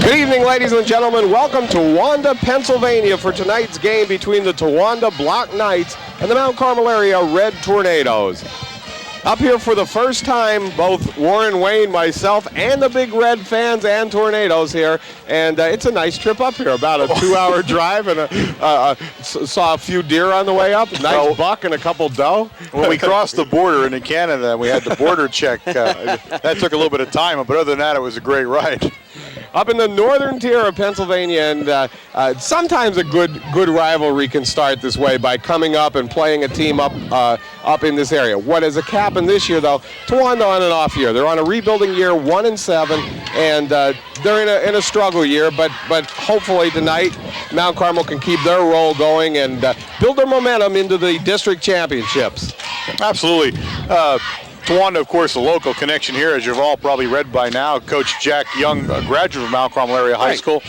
Good evening, ladies and gentlemen. Welcome to Towanda, Pennsylvania for tonight's game between the Towanda Black Knights and the Mount Carmel area Red Tornadoes. Up here for the first time, both Warren, Wayne, myself, and the Big Red fans and Tornadoes here. And it's a nice trip up here, about a 2-hour drive, and saw a few deer on the way up, nice buck and a couple doe. When we crossed the border into Canada, we had the border check. That took a little bit of time, but other than that, it was a great ride. Up in the northern tier of Pennsylvania, and sometimes a good rivalry can start this way by coming up and playing a team up in this area. What has happened this year, though? Towanda on an off year. They're on a rebuilding year, 1-7, and they're in a struggle year. But hopefully tonight, Mount Carmel can keep their roll going and build their momentum into the district championships. Absolutely. Towanda, of course, a local connection here, as you've all probably read by now. Coach Jack Young, a graduate of Mount Carmel Area High School.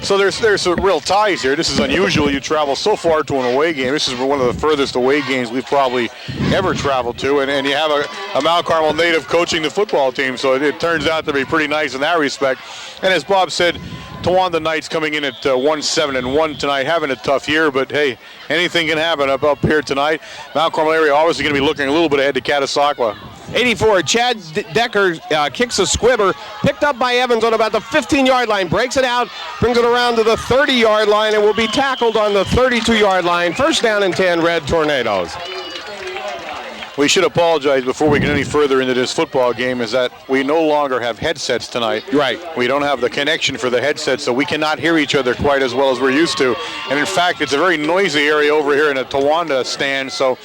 So there's some real ties here. This is unusual. You travel so far to an away game. This is one of the furthest away games we've probably ever traveled to. And you have a Mount Carmel native coaching the football team. So it turns out to be pretty nice in that respect. And as Bob said, Towanda Knights coming in at 1-7-1 tonight, having a tough year, but hey, anything can happen up here tonight. Mount Carmel area obviously going to be looking a little bit ahead to Catasauqua. 84, Chad Decker kicks a squibber, picked up by Evans on about the 15-yard line, breaks it out, brings it around to the 30-yard line, and will be tackled on the 32-yard line. First down and 10, Red Tornadoes. We should apologize before we get any further into this football game is that we no longer have headsets tonight. Right. We don't have the connection for the headsets, so we cannot hear each other quite as well as we're used to. And in fact, it's a very noisy area over here in the Towanda stand, so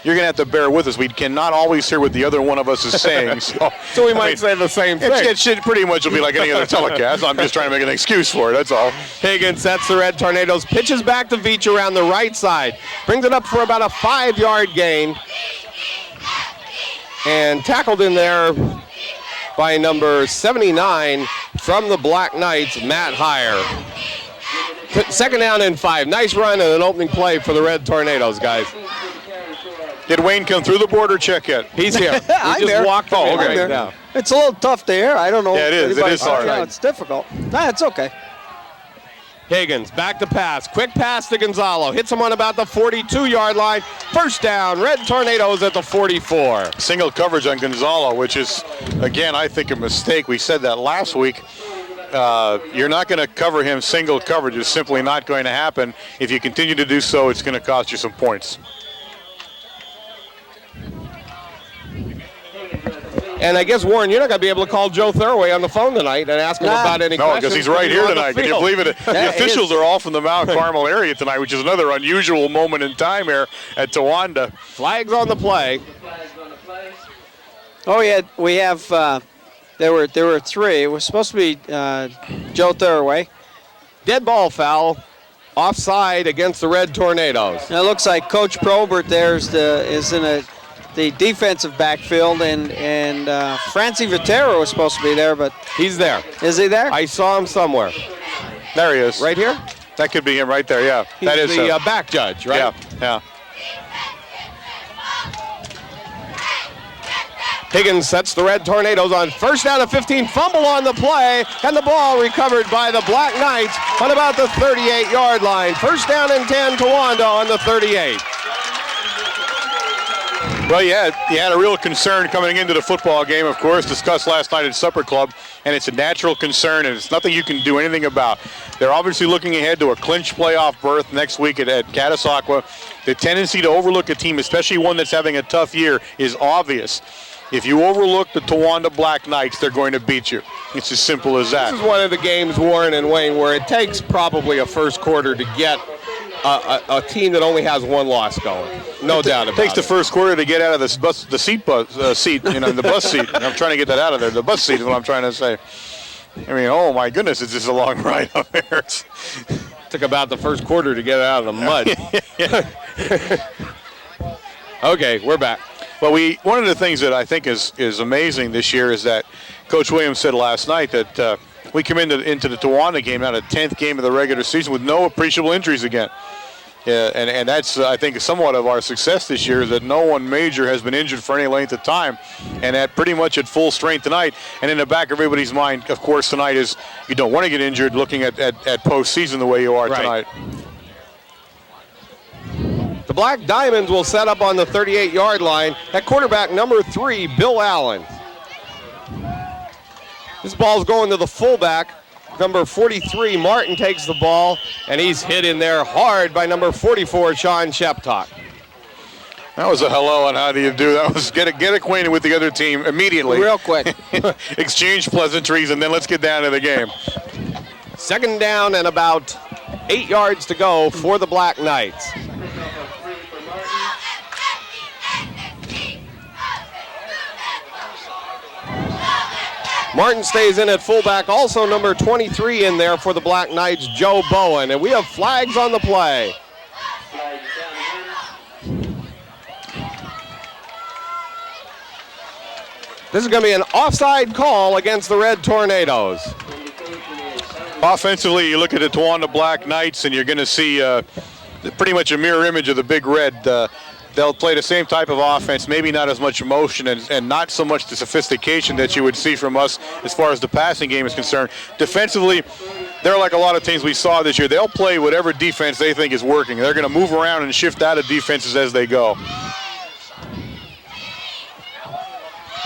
you're going to have to bear with us. We cannot always hear what the other one of us is saying. So we might say the same thing. It should pretty much be like any other telecast. I'm just trying to make an excuse for it, that's all. Higgins sets the Red Tornadoes, pitches back to Veach around the right side, brings it up for about a 5-yard gain, and tackled in there by number 79 from the Black Knights, Matt Heyer. Second down and 5. Nice run and an opening play for the Red Tornadoes, guys. Did Wayne come through the border check yet? He's here. I'm just there. walked Oh, in okay. right now. It's a little tough to hear. I don't know. Yeah, it is. It is hard. It's difficult. Nah, it's okay. Higgins back to pass. Quick pass to Gonzalo. Hits him on about the 42-yard line. First down, Red Tornadoes at the 44. Single coverage on Gonzalo, which is, again, I think a mistake. We said that last week. You're not going to cover him single coverage. It's simply not going to happen. If you continue to do so, it's going to cost you some points. And I guess, Warren, you're not going to be able to call Joe Thurway on the phone tonight and ask him about any questions. No, because he's right here tonight. Can you believe it? The officials are all from the Mount Carmel area tonight, which is another unusual moment in time here at Towanda. Flags on the play. Oh, yeah, we have, there were 3. It was supposed to be Joe Thurway. Dead ball foul. Offside against the Red Tornadoes. Now it looks like Coach Probert there is in the defensive backfield, and Francie Vitero was supposed to be there, but he's there. Is he there? I saw him somewhere. There he is. Right here? That could be him right there, yeah. He's that is the back judge, right? Yeah. Higgins sets the Red Tornadoes on first down and 15. Fumble on the play, and the ball recovered by the Black Knights on about the 38-yard line. First down and 10, Towanda on the 38. Well, you had a real concern coming into the football game, of course, discussed last night at Supper Club, and it's a natural concern, and it's nothing you can do anything about. They're obviously looking ahead to a clinch playoff berth next week at Catasauqua. The tendency to overlook a team, especially one that's having a tough year, is obvious. If you overlook the Towanda Black Knights, they're going to beat you. It's as simple as that. This is one of the games, Warren and Wayne, where it takes probably a first quarter to get a team that only has one loss going. No doubt about it. It takes the first quarter to get out of the seat, the bus seat. I'm trying to get that out of there. The bus seat is what I'm trying to say. I mean, oh my goodness, it's just a long ride up there. Took about the first quarter to get it out of the mud. Okay, we're back. Well, one of the things that I think is amazing this year is that Coach Williams said last night that we come into the Towanda game, now the 10th game of the regular season, with no appreciable injuries again. And that's, I think, somewhat of our success this year, is that no one major has been injured for any length of time, and at pretty much at full strength tonight. And in the back of everybody's mind, of course, tonight is you don't want to get injured looking at postseason the way you are tonight. The Black Diamonds will set up on the 38-yard line. At quarterback, number 3, Bill Allen. This ball's going to the fullback. Number 43, Martin, takes the ball, and he's hit in there hard by number 44, Sean Sheptock. That was a hello and how do you do. That was get acquainted with the other team immediately. Real quick. Exchange pleasantries, and then let's get down to the game. Second down and about 8 yards to go for the Black Knights. Martin stays in at fullback, also number 23 in there for the Black Knights, Joe Bowen. And we have flags on the play. This is going to be an offside call against the Red Tornadoes. Offensively, you look at the Towanda Black Knights, and you're going to see pretty much a mirror image of the Big Red. They'll play the same type of offense, maybe not as much motion and not so much the sophistication that you would see from us as far as the passing game is concerned. Defensively, they're like a lot of teams we saw this year. They'll play whatever defense they think is working. They're going to move around and shift out of defenses as they go.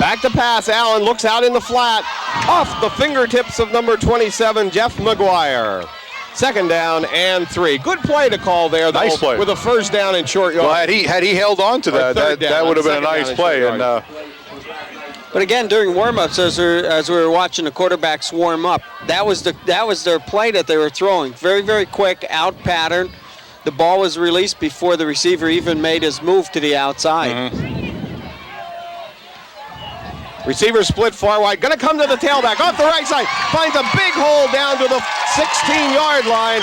Back to pass, Allen looks out in the flat, off the fingertips of number 27, Jeff McGuire. Second down and 3. Good play to call there, though, nice play. With a first down in short yard. Well, had he held on to that would have been a nice play. And but again, during warm-ups, as we were watching the quarterbacks warm up, that was their play that they were throwing. Very, very quick out pattern. The ball was released before the receiver even made his move to the outside. Mm-hmm. Receiver split far wide, gonna come to the tailback, off the right side, finds a big hole down to the 16-yard line.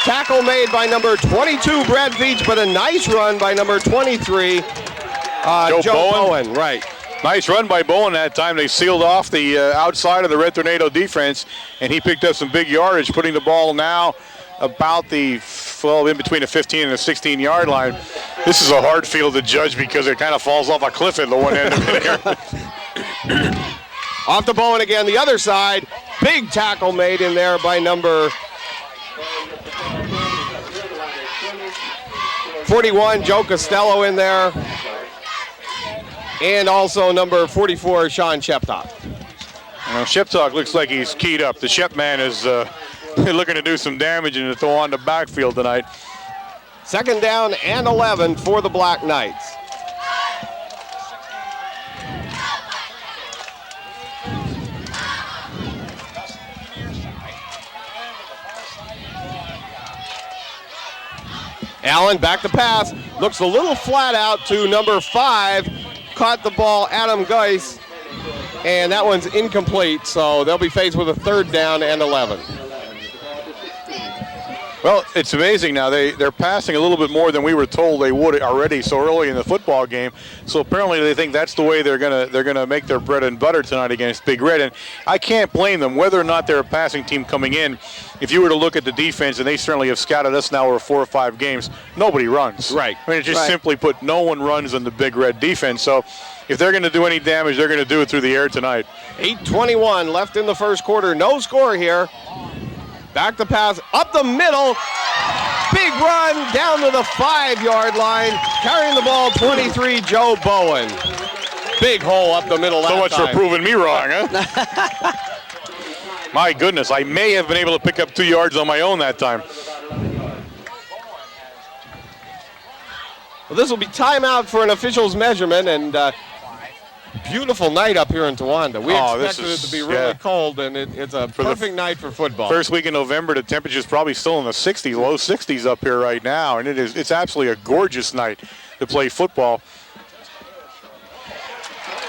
Tackle made by number 22, Brad Veach, but a nice run by number 23, Joe Bowen. Right. Nice run by Bowen that time. They sealed off the outside of the Red Tornado defense, and he picked up some big yardage, putting the ball now about in between the 15 and the 16-yard line. This is a hard field to judge because it kind of falls off a cliff at the one end of it here. Off to Bowen again, the other side. Big tackle made in there by number 41, Joe Costello in there. And also number 44, Sean Sheptock. Sheptock looks like he's keyed up. The Shep man is looking to do some damage in the Towanda backfield tonight. Second down and 11 for the Black Knights. Allen back to pass, looks a little flat out to number 5, caught the ball, Adam Geis, and that one's incomplete, so they'll be faced with a third down and 11. Well, it's amazing now. They're passing a little bit more than we were told they would already so early in the football game. So apparently they think that's the way they're gonna make their bread and butter tonight against Big Red. And I can't blame them, whether or not they're a passing team coming in. If you were to look at the defense, and they certainly have scouted us now over 4 or 5 games, nobody runs. Right. I mean, it's just simply put, no one runs in the Big Red defense. So if they're going to do any damage, they're going to do it through the air tonight. 8:21 left in the first quarter. No score here. Back to pass, up the middle. Big run down to the 5-yard line. Carrying the ball, 23, Joe Bowen. Big hole up the middle that time. So much for proving me wrong, huh? My goodness, I may have been able to pick up 2 yards on my own that time. Well, this will be timeout for an official's measurement, and beautiful night up here in Towanda. We expected it to be really cold, and it's a perfect night for football. First week in November, the temperature's probably still in the 60s, low 60s up here right now, and it's absolutely a gorgeous night to play football.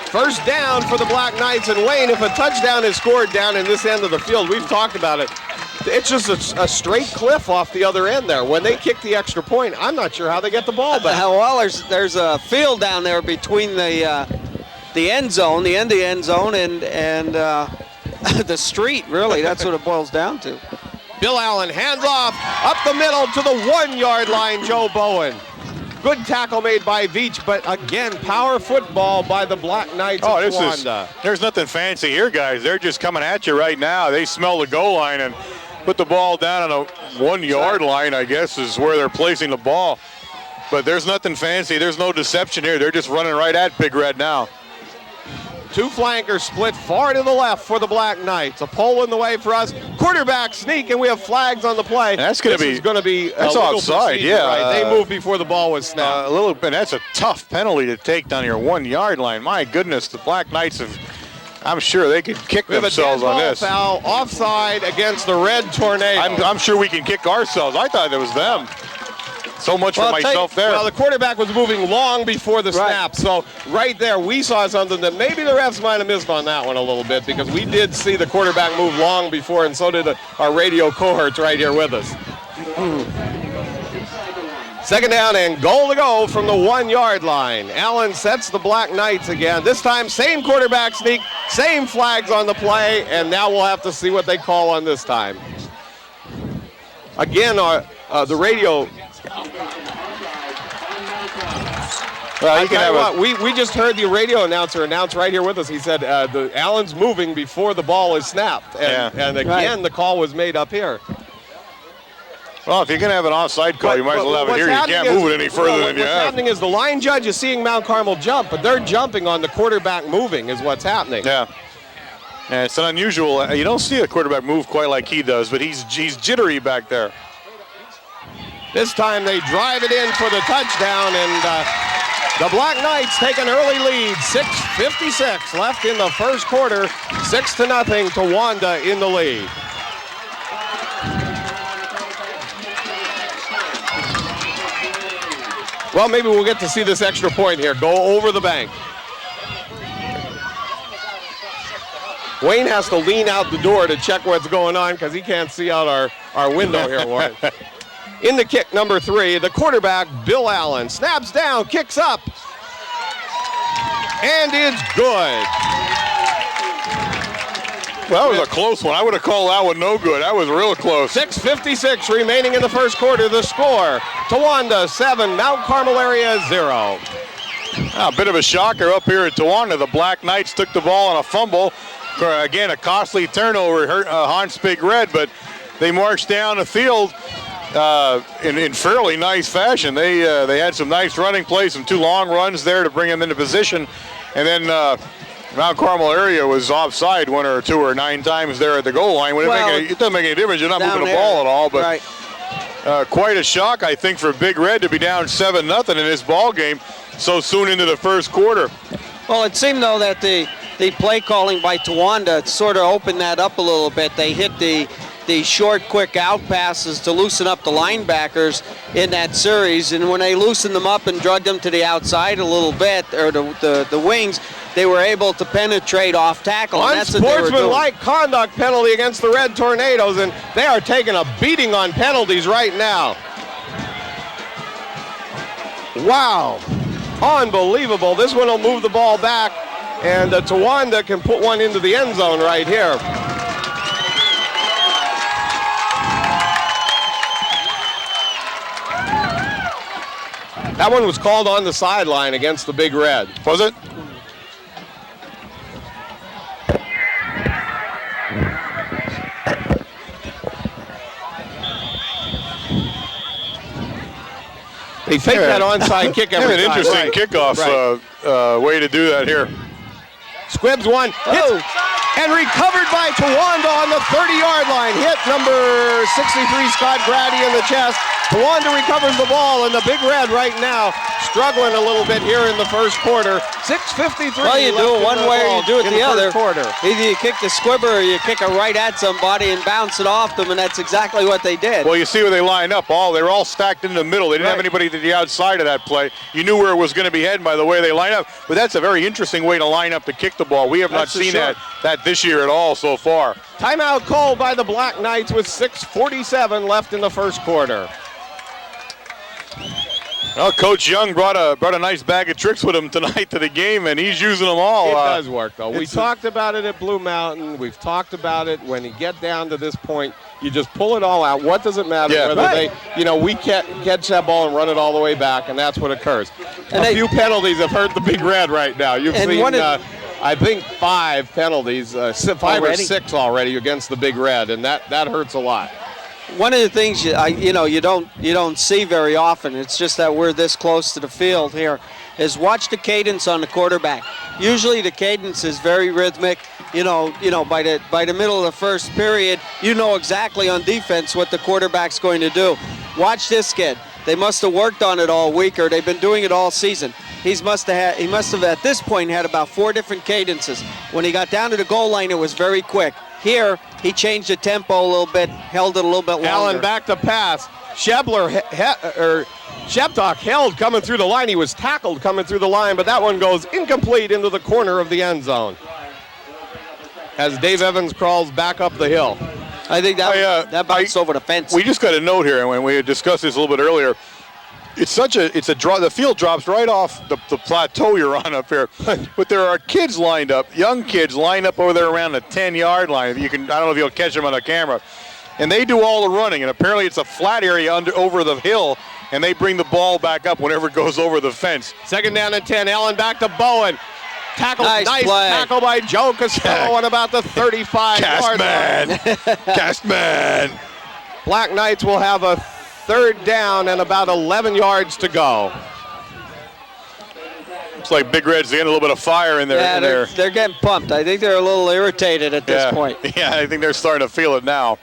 First down for the Black Knights, and Wayne, if a touchdown is scored down in this end of the field, we've talked about it, it's just a straight cliff off the other end there. When they kick the extra point, I'm not sure how they get the ball back. Well, there's a field down there between the end zone, the end zone, and the street, really. That's what it boils down to. Bill Allen hands off, up the middle to the 1-yard line, Joe Bowen. Good tackle made by Veach, but again, power football by the Black Knights of Towanda. There's nothing fancy here, guys. They're just coming at you right now. They smell the goal line and put the ball down on a 1-yard line, I guess, is where they're placing the ball. But there's nothing fancy. There's no deception here. They're just running right at Big Red now. Two flankers split far to the left for the Black Knights. A pole in the way for us. Quarterback sneak, and we have flags on the play. That's going to be that's offside, yeah. Right. They moved before the ball was snapped. A little bit. That's a tough penalty to take down your 1-yard line. My goodness, the Black Knights I'm sure they could kick themselves on this. Foul, offside against the Red Tornado. I'm sure we can kick ourselves. I thought it was them. So much for myself there. Well, the quarterback was moving long before the snap, so right there we saw something that maybe the refs might have missed on that one a little bit, because we did see the quarterback move long before, and so did our radio cohorts right here with us. Second down and goal to go from the 1-yard line. Allen sets the Black Knights again. This time, same quarterback sneak, same flags on the play, and now we'll have to see what they call on this time. Again, the radio... Well, we just heard the radio announcer announce right here with us. He said the Allen's moving before the ball is snapped. And again, the call was made up here. Well, if you're going to have an offside call, you might as well have it here. You can't move it any further than you have. What's happening is the line judge is seeing Mount Carmel jump, but they're jumping on the quarterback moving is what's happening. Yeah. And it's an unusual. You don't see a quarterback move quite like he does, but he's jittery back there. This time they drive it in for the touchdown, and the Black Knights take an early lead. 6:56 left in the first quarter. 6-0, Towanda in the lead. Well, maybe we'll get to see this extra point here. Go over the bank. Wayne has to lean out the door to check what's going on because he can't see out our window here, Warren. In the kick, number 3, the quarterback, Bill Allen. Snaps down, kicks up, and it's good. Well, that was a close one. I would have called that one no good. That was real close. 6:56 remaining in the first quarter. The score, Towanda 7, Mount Carmel area 0. A bit of a shocker up here at Towanda. The Black Knights took the ball on a fumble. Again, a costly turnover hurt Hans Big Red, but they marched down the field in fairly nice fashion. They had some nice running plays, some 2 long runs there to bring them into position, and then Mount Carmel area was offside 1 or 2 or 9 times there at the goal line. It doesn't make any difference. You're not moving the ball at all, but quite a shock, I think, for Big Red to be down 7-0 in this ball game so soon into the first quarter. Well, it seemed, though, that the play calling by Towanda sort of opened that up a little bit. They hit the short, quick out passes to loosen up the linebackers in that series, and when they loosened them up and drugged them to the outside a little bit, or the wings, they were able to penetrate off tackle. Unsportsmanlike conduct penalty against the Red Tornadoes, and they are taking a beating on penalties right now. Wow, unbelievable. This one will move the ball back, and Towanda can put one into the end zone right here. That one was called on the sideline against the Big Red. Was it? They fake that onside kick every time. An interesting kickoff way to do that here. Squibbs one, hits, and recovered by Towanda on the 30-yard line. Hit number 63, Scott Grady, in the chest. Towanda recovers the ball, and the Big Red right now struggling a little bit here in the first quarter. 6:53. Well, you do it one way or you do it the other. Either you kick the squibber or you kick it right at somebody and bounce it off them, and that's exactly what they did. Well, you see where they line up. They were all stacked in the middle. They didn't have anybody to the outside of that play. You knew where it was going to be heading by the way they line up. But that's a very interesting way to line up to kick the ball. We have not seen that this year at all so far. Timeout called by the Black Knights with 6:47 left in the first quarter. Well, Coach Young brought a nice bag of tricks with him tonight to the game, and he's using them all. It does work, though. We talked about it at Blue Mountain. We've talked about it. When you get down to this point, you just pull it all out. What does it matter whether we catch that ball and run it all the way back, and that's what occurs. And a few penalties have hurt the Big Red right now. You've seen, I think, 5 penalties, 5 or 6 already against the Big Red, and that hurts a lot. One of the things you don't see very often, it's just that we're this close to the field here, is watch the cadence on the quarterback. Usually the cadence is very rhythmic. By the middle of the first period, you know exactly on defense what the quarterback's going to do. Watch this kid. They must have worked on it all week, or they've been doing it all season. He must have at this point had about 4 different cadences. When he got down to the goal line, it was very quick. Here, he changed the tempo a little bit, held it a little bit longer. Allen back to pass. Sheptock held coming through the line. He was tackled coming through the line, but that one goes incomplete into the corner of the end zone. As Dave Evans crawls back up the hill. I think that bounced over the fence. We just got a note here, and when we had discussed this a little bit earlier, it's a draw. The field drops right off the plateau you're on up here. But there are kids lined up, young kids lined up over there around the 10-yard line. I don't know if you'll catch them on the camera. And they do all the running, and apparently it's a flat area over the hill, and they bring the ball back up whenever it goes over the fence. 2nd down and 10. Allen back to Bowen. Nice tackle by Joe Costello on about the 35-yard line. Castman. Black Knights will have a 3rd down and about 11 yards to go. Looks like Big Red's getting a little bit of fire in there. Yeah, they're getting pumped. I think they're a little irritated at this point. Yeah, I think they're starting to feel it now.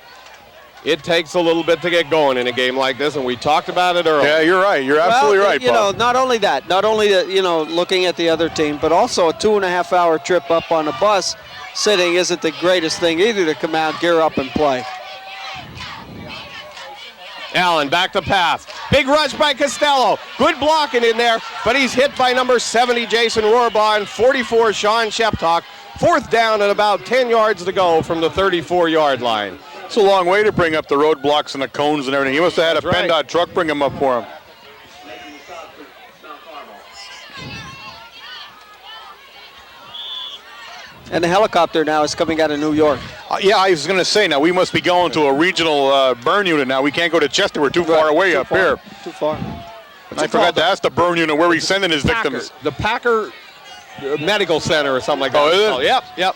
It takes a little bit to get going in a game like this, and we talked about it earlier. Yeah, you're right. You're absolutely right, Bob. Not only that, looking at the other team, but also a 2.5-hour trip up on a bus sitting isn't the greatest thing either to come out, gear up, and play. Allen back to pass. Big rush by Costello. Good blocking in there, but he's hit by number 70, Jason Rohrbaugh, and 44, Sean Sheptock. 4th down and about 10 yards to go from the 34-yard line. It's a long way to bring up the roadblocks and the cones and everything. He must have had a PennDOT truck bring them up for him. And the helicopter now is coming out of New York. Yeah, I was going to say, now we must be going to a regional burn unit now. We can't go to Chester. We're too far away up here. Too far. I forgot to ask the burn unit where he's sending his victims. The Packer Medical Center or something like that. Oh, is it? Yep.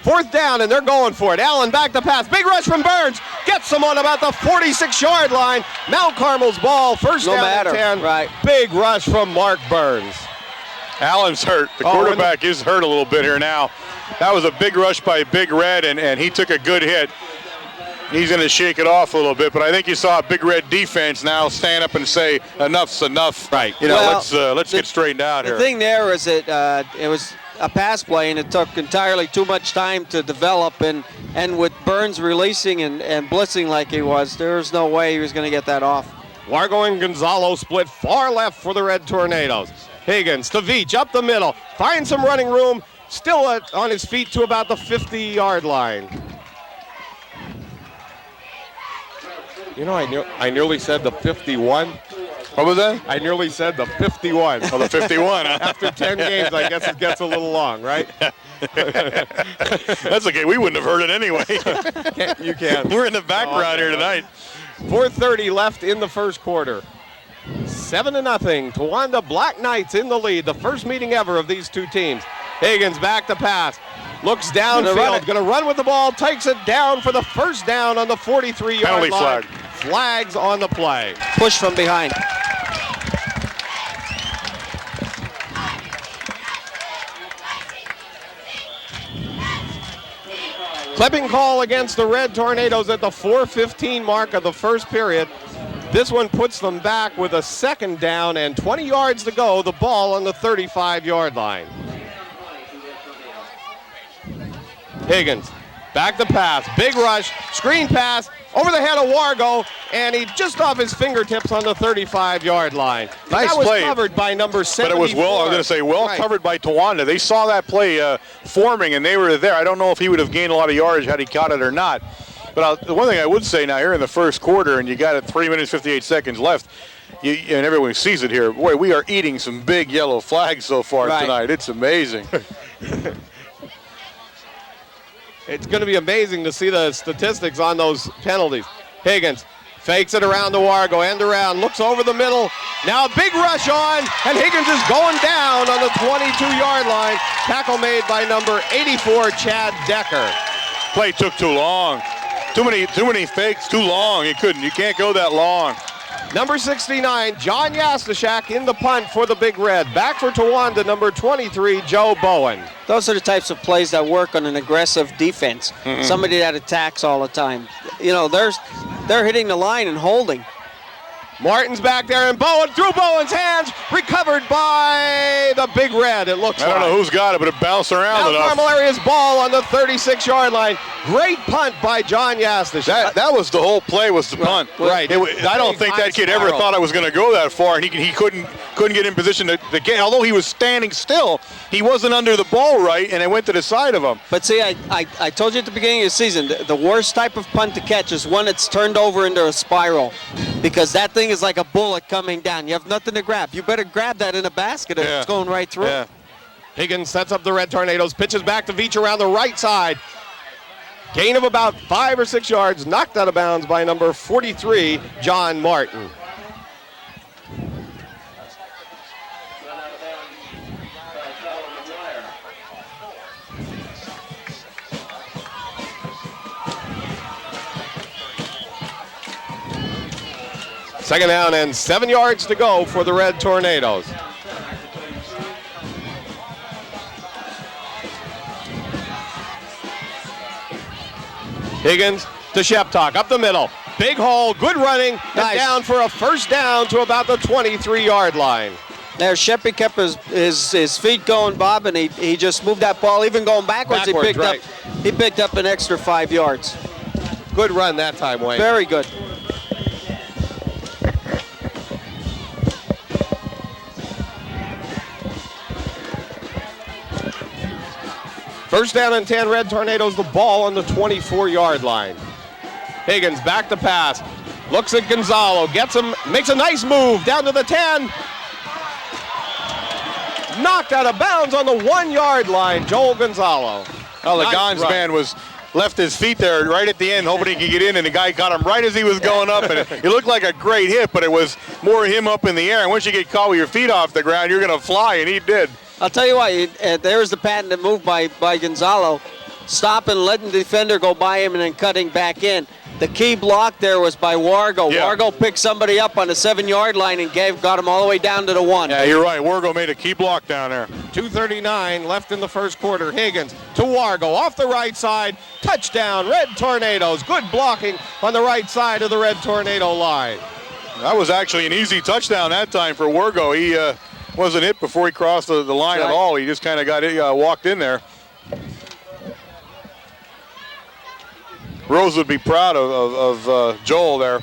4th down, and they're going for it. Allen back to pass. Big rush from Burns. Gets him on about the 46-yard line. Mount Carmel's ball. 1st down and 10. Right. Big rush from Mark Burns. Allen's hurt. The quarterback is hurt a little bit here now. That was a big rush by Big Red, and he took a good hit. He's going to shake it off a little bit, but I think you saw a Big Red defense now stand up and say, enough's enough. Right. Let's get straightened out here. The thing there is that it was a pass play, and it took entirely too much time to develop, and with Burns releasing and blitzing like he was, there's no way he was going to get that off. Largo and Gonzalo split far left for the Red Tornadoes. Higgins to Veach up the middle. Finds some running room. Still on his feet to about the 50-yard line. I nearly said the 51. What was that? I nearly said the 51. Oh, the 51. After 10 games, I guess it gets a little long, right? That's okay. We wouldn't have heard it anyway. You can. We're in the background here tonight. 4:30 left in the first quarter. 7-0. Towanda Black Knights in the lead. The first meeting ever of these two teams. Higgins back to pass. Looks downfield. Going to run with the ball. Takes it down for the 1st down on the 43-yard line. Penalty flag. Flags on the play. Push from behind. Clipping call against the Red Tornadoes at the 4:15 mark of the first period. This one puts them back with a 2nd down and 20 yards to go. The ball on the 35-yard line. Higgins, back to pass, big rush, screen pass, over the head of Wargo, and he just off his fingertips on the 35-yard line. Nice that was play. Covered by number 74. But it was covered by Towanda. They saw that play forming, and they were there. I don't know if he would have gained a lot of yardage had he caught it or not. But the one thing I would say now, here in the first quarter, and you got it 3 minutes, 58 seconds left, and everyone sees it here. Boy, we are eating some big yellow flags so far tonight. It's amazing. It's going to be amazing to see the statistics on those penalties. Higgins fakes it around to Wargo, end around, looks over the middle. Now a big rush on, and Higgins is going down on the 22-yard line. Tackle made by number 84, Chad Decker. Play took too long. Too many fakes, too long. You can't go that long. Number 69, John Yastashak in the punt for the Big Red. Back for Towanda, number 23, Joe Bowen. Those are the types of plays that work on an aggressive defense. Somebody that attacks all the time. You know, they're hitting the line and holding. Martin's back there, and Bowen through Bowen's hands, recovered by the Big Red, it looks like. I don't know who's got it, but it bounced around enough. Carmel area's ball on the 36-yard line. Great punt by John Yastashak. That was the whole play, was the punt. Right. I don't think that kid ever thought I was going to go that far, and he couldn't get in position to get. Although he was standing still, he wasn't under the ball right, and it went to the side of him. But see, I told you at the beginning of the season, the worst type of punt to catch is one that's turned over into a spiral, because that thing is like a bullet coming down. You have nothing to grab. You better grab that in a basket if it's going right through. Yeah. Higgins sets up the Red Tornadoes, pitches back to Veach around the right side. Gain of about 5 or 6 yards, knocked out of bounds by number 43, John Martin. Second down and 7 yards to go for the Red Tornadoes. Higgins to Sheptock, up the middle. Big hole, good running, and down for a first down to about the 23-yard line. There, Sheppy kept his feet going, Bob, and he just moved that ball. Even going backwards, he picked up an extra 5 yards. Good run that time, Wayne. Very good. First down and 10, Red Tornadoes, the ball on the 24-yard line. Higgins back to pass, looks at Gonzalo, gets him, makes a nice move down to the 10. Knocked out of bounds on the 1-yard line, Joel Gonzalo. Well, the Gons man left his feet there right at the end, hoping he could get in, and the guy caught him right as he was going up, and it looked like a great hit, but it was more him up in the air. And once you get caught with your feet off the ground, you're going to fly, and he did. I'll tell you what, there's the patented move by Gonzalo, stopping, letting the defender go by him, and then cutting back in. The key block there was by Wargo. Yeah. Wargo picked somebody up on the 7-yard line and got him all the way down to the 1. Yeah, you're right. Wargo made a key block down there. 2:39 left in the first quarter. Higgins to Wargo off the right side. Touchdown, Red Tornadoes. Good blocking on the right side of the Red Tornado line. That was actually an easy touchdown that time for Wargo. He wasn't hit before he crossed the line at all. He just kind of walked in there. Rose would be proud of Joel there.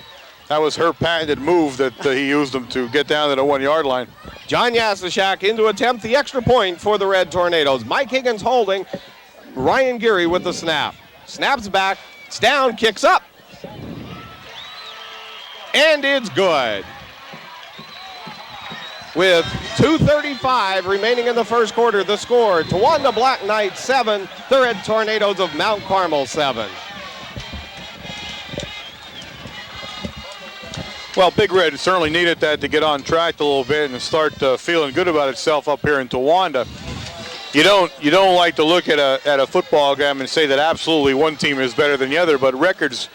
That was her patented move that he used him to get down to the 1-yard line. John Yastashak in to attempt the extra point for the Red Tornadoes. Mike Higgins holding. Ryan Geary with the snap. Snaps back, it's down, kicks up. And it's good. With 2:35 remaining in the first quarter, the score, Towanda Black Knights 7, the Red Tornadoes of Mount Carmel 7. Well, Big Red certainly needed that to get on track a little bit and start feeling good about itself up here in Towanda. You don't like to look at a football game and say that absolutely one team is better than the other, but records,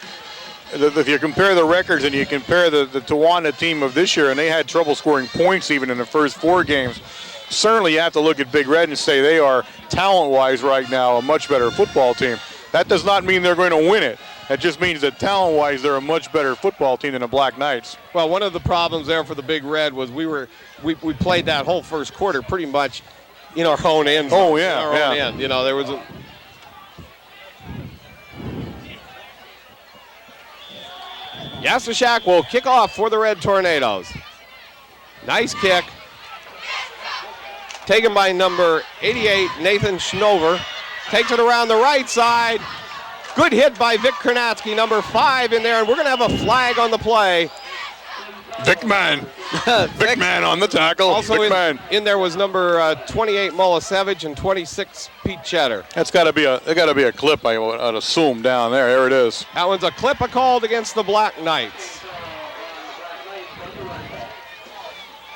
if you compare the records and you compare the Towanda team of this year, and they had trouble scoring points even in the first 4 games, certainly you have to look at Big Red and say they are talent-wise right now a much better football team. That does not mean they're going to win it. That just means that talent-wise, they're a much better football team than the Black Knights. Well, one of the problems there for the Big Red was we played that whole first quarter pretty much in our own end. Oh, yeah. Our own end. You know, there was a... Yastashak will kick off for the Red Tornadoes. Nice kick. Taken by number 88, Nathan Schnover. Takes it around the right side. Good hit by Vic Kornatsky, number 5 in there, and we're going to have a flag on the play. Vic Man. Vic Man on the tackle. Also Vic Man. in there was number 28 Mulasevich and 26 Pete Cheddar. That's got to be a clip, I'd assume, down there. There it is. That one's a clip called against the Black Knights.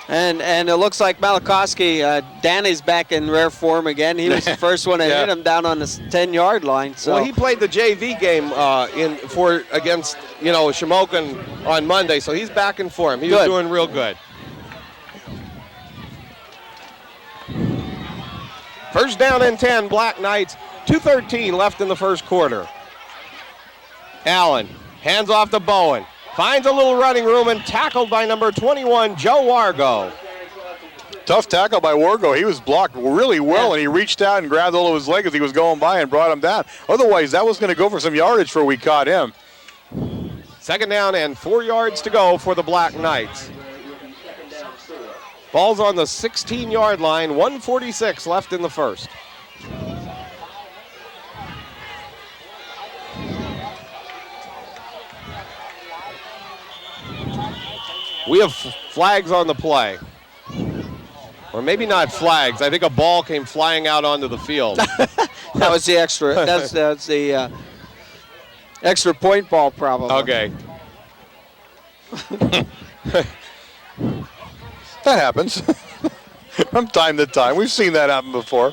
And it looks like Malakowski, Danny's back in rare form again. He was the first one to hit him down on the 10-yard line. So. Well, he played the JV game against Shamokin on Monday, so he's back in form. He was doing real good. First down and 10, Black Knights. 2:13 left in the first quarter. Allen hands off to Bowen. Finds a little running room and tackled by number 21, Joe Wargo. Tough tackle by Wargo. He was blocked really well, and he reached out and grabbed all of his leg as he was going by and brought him down. Otherwise, that was going to go for some yardage before we caught him. Second down and 4 yards to go for the Black Knights. Ball's on the 16-yard line, 1:46 left in the first. We have flags on the play. Or maybe not flags. I think a ball came flying out onto the field. That was the extra. That's the extra point ball, probably. Okay. That happens from time to time. We've seen that happen before.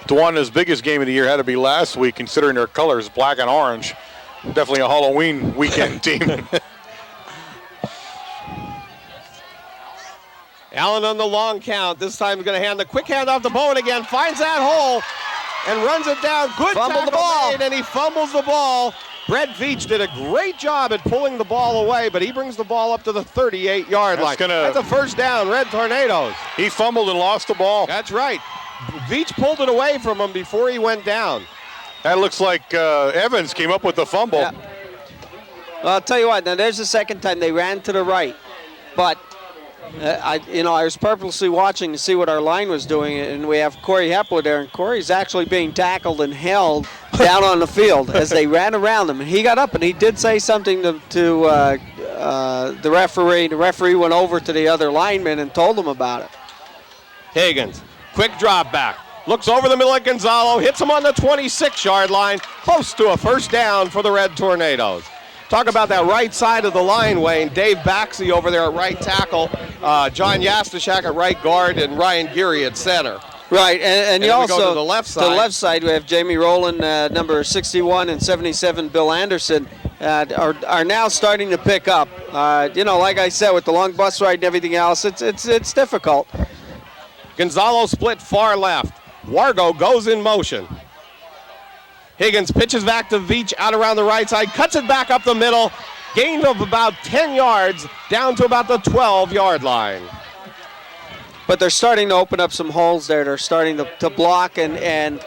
Towanda's biggest game of the year had to be last week, considering their colors, black and orange. Definitely a Halloween weekend team. Allen on the long count. This time he's going to hand the quick hand off to Bowen again. Finds that hole and runs it down. Good Fumbled the tackle ball. made, and he fumbles the ball. Brett Veach did a great job at pulling the ball away, but he brings the ball up to the 38-yard line. That's a first down, Red Tornadoes. He fumbled and lost the ball. That's right. Veach pulled it away from him before he went down. That looks like Evans came up with the fumble. Yeah. Well, I'll tell you what, now there's the second time they ran to the right. But, I was purposely watching to see what our line was doing, and we have Corey Hepler there, and Corey's actually being tackled and held down on the field as they ran around him. And he got up and he did say something to the referee. The referee went over to the other lineman and told him about it. Higgins, quick drop back. Looks over the middle at Gonzalo, hits him on the 26-yard line, close to a first down for the Red Tornadoes. Talk about that right side of the line, Wayne. Dave Baxley over there at right tackle, John Yastashak at right guard, and Ryan Geary at center. Right, and you also, go to the left side, we have Jamie Rowland, number 61, and 77, Bill Anderson, are now starting to pick up. Like I said, with the long bus ride and everything else, it's difficult. Gonzalo split far left. Wargo goes in motion. Higgins pitches back to Veach out around the right side, cuts it back up the middle, gain of about 10 yards, down to about the 12-yard line. But they're starting to open up some holes there. They're starting to block and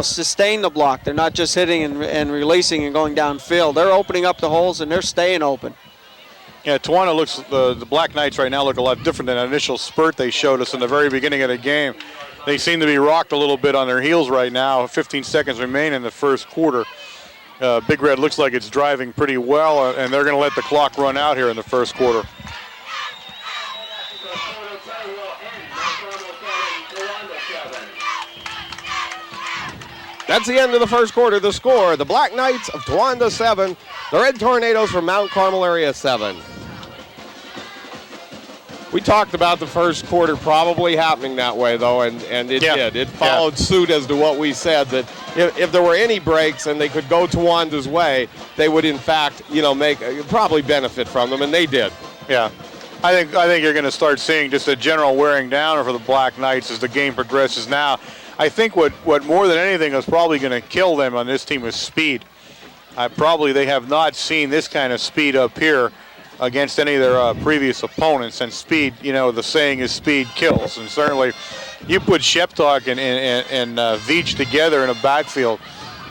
sustain the block. They're not just hitting and releasing and going downfield. They're opening up the holes and they're staying open. Yeah, Towanda looks, the Black Knights right now look a lot different than the initial spurt they showed us in the very beginning of the game. They seem to be rocked a little bit on their heels right now. 15 seconds remain in the first quarter. Big Red looks like it's driving pretty well, and they're going to let the clock run out here in the first quarter. That's the end of the first quarter. The score, the Black Knights of Towanda 7, the Red Tornadoes from Mount Carmel area 7. We talked about the first quarter probably happening that way, though, and it did. It followed suit as to what we said, that if there were any breaks and they could go Towanda's way, they would, in fact, probably benefit from them, and they did. Yeah. I think you're going to start seeing just a general wearing down for the Black Knights as the game progresses now. I think what more than anything is probably going to kill them on this team is speed. They have not seen this kind of speed up here against any of their previous opponents. And speed, the saying is speed kills. And certainly you put Sheptalk and Veach together in a backfield,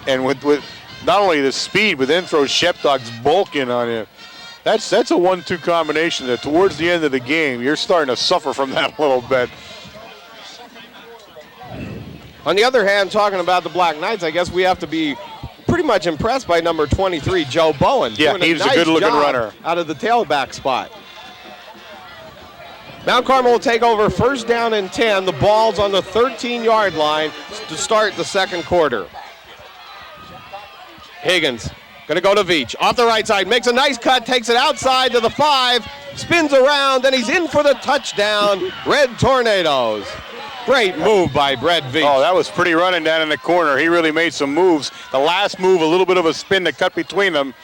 and with not only the speed, but then throw Sheptalk's bulk in on you. That's a 1-2 combination that towards the end of the game, you're starting to suffer from that a little bit. On the other hand, talking about the Black Knights, I guess we have to be pretty pretty much impressed by number 23, Joe Bowen. Yeah, doing he's a nice good-looking job runner. out of the tailback spot. Mount Carmel will take over first down and 10. The ball's on the 13-yard line to start the second quarter. Higgins going to go to Veach. Off the right side, makes a nice cut, takes it outside to the 5, spins around, and he's in for the touchdown. Red Tornadoes. Great move by Brett Veach. Oh, that was pretty running down in the corner. He really made some moves. The last move, a little bit of a spin to cut between them.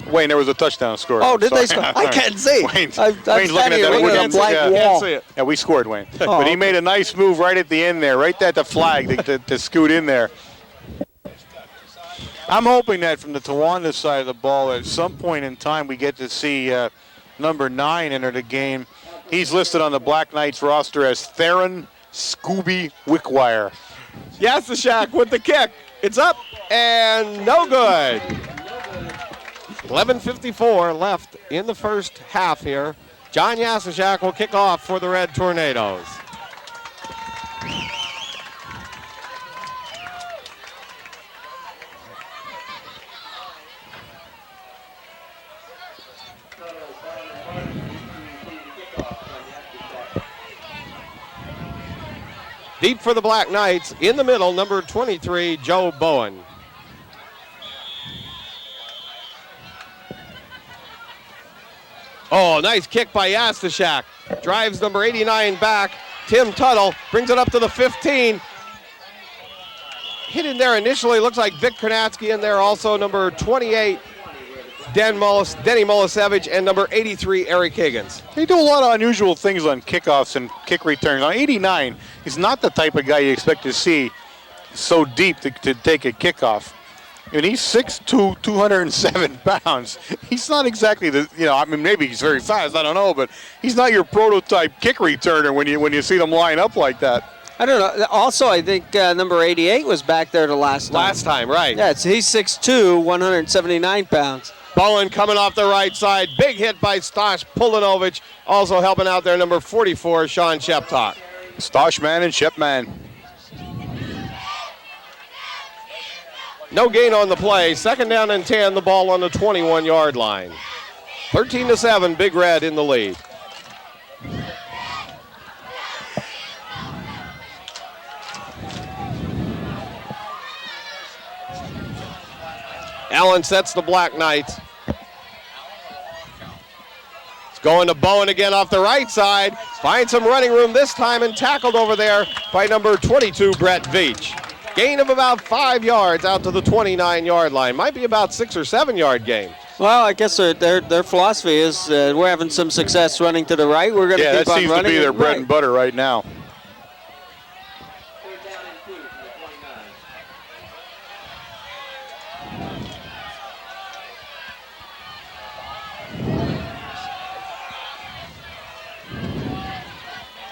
Wayne, there was a touchdown score. Oh, did they score? I can't see. Wayne's I've looking at that. looking at a blank wall. Yeah, we scored, Wayne. But he made a nice move right at the end there, right at the flag to scoot in there. I'm hoping that from the Towanda side of the ball, at some point in time, we get to see number 9 enter the game. He's listed on the Black Knights roster as Theron Scooby Wickwire. Yasashak with the kick. It's up and no good. 11:54 left in the first half here. John Yasashak will kick off for the Red Tornadoes. Deep for the Black Knights. In the middle, number 23, Joe Bowen. Oh, nice kick by Yastashak. Drives number 89 back. Tim Tuttle brings it up to the 15. Hit in there initially. Looks like Vic Kornatsky in there also. Number 28, Denny Molisevich, and number 83, Eric Higgins. They do a lot of unusual things on kickoffs and kick returns. On 89, he's not the type of guy you expect to see so deep to take a kickoff. And he's 6'2", 207 pounds. He's not exactly maybe he's very fast, I don't know, but he's not your prototype kick returner when you see them line up like that. I don't know. Also, I think number 88 was back there the last time. Last time, right. Yeah, he's 6'2", 179 pounds. Bowen coming off the right side. Big hit by Stosh Pulanovich. Also helping out there, number 44, Sean Sheptok. Stoshman and Shepman. No gain on the play. Second down and 10, the ball on the 21-yard line. 13-7, Big Red in the lead. Allen sets the Black Knights. It's going to Bowen again off the right side. Finds some running room this time and tackled over there by number 22, Brett Veach. Gain of about 5 yards out to the 29-yard line. Might be about 6 or 7 yard gain. Well, I guess their philosophy is we're having some success running to the right. We're going to keep on running. Yeah, that seems to be their bread and butter right now.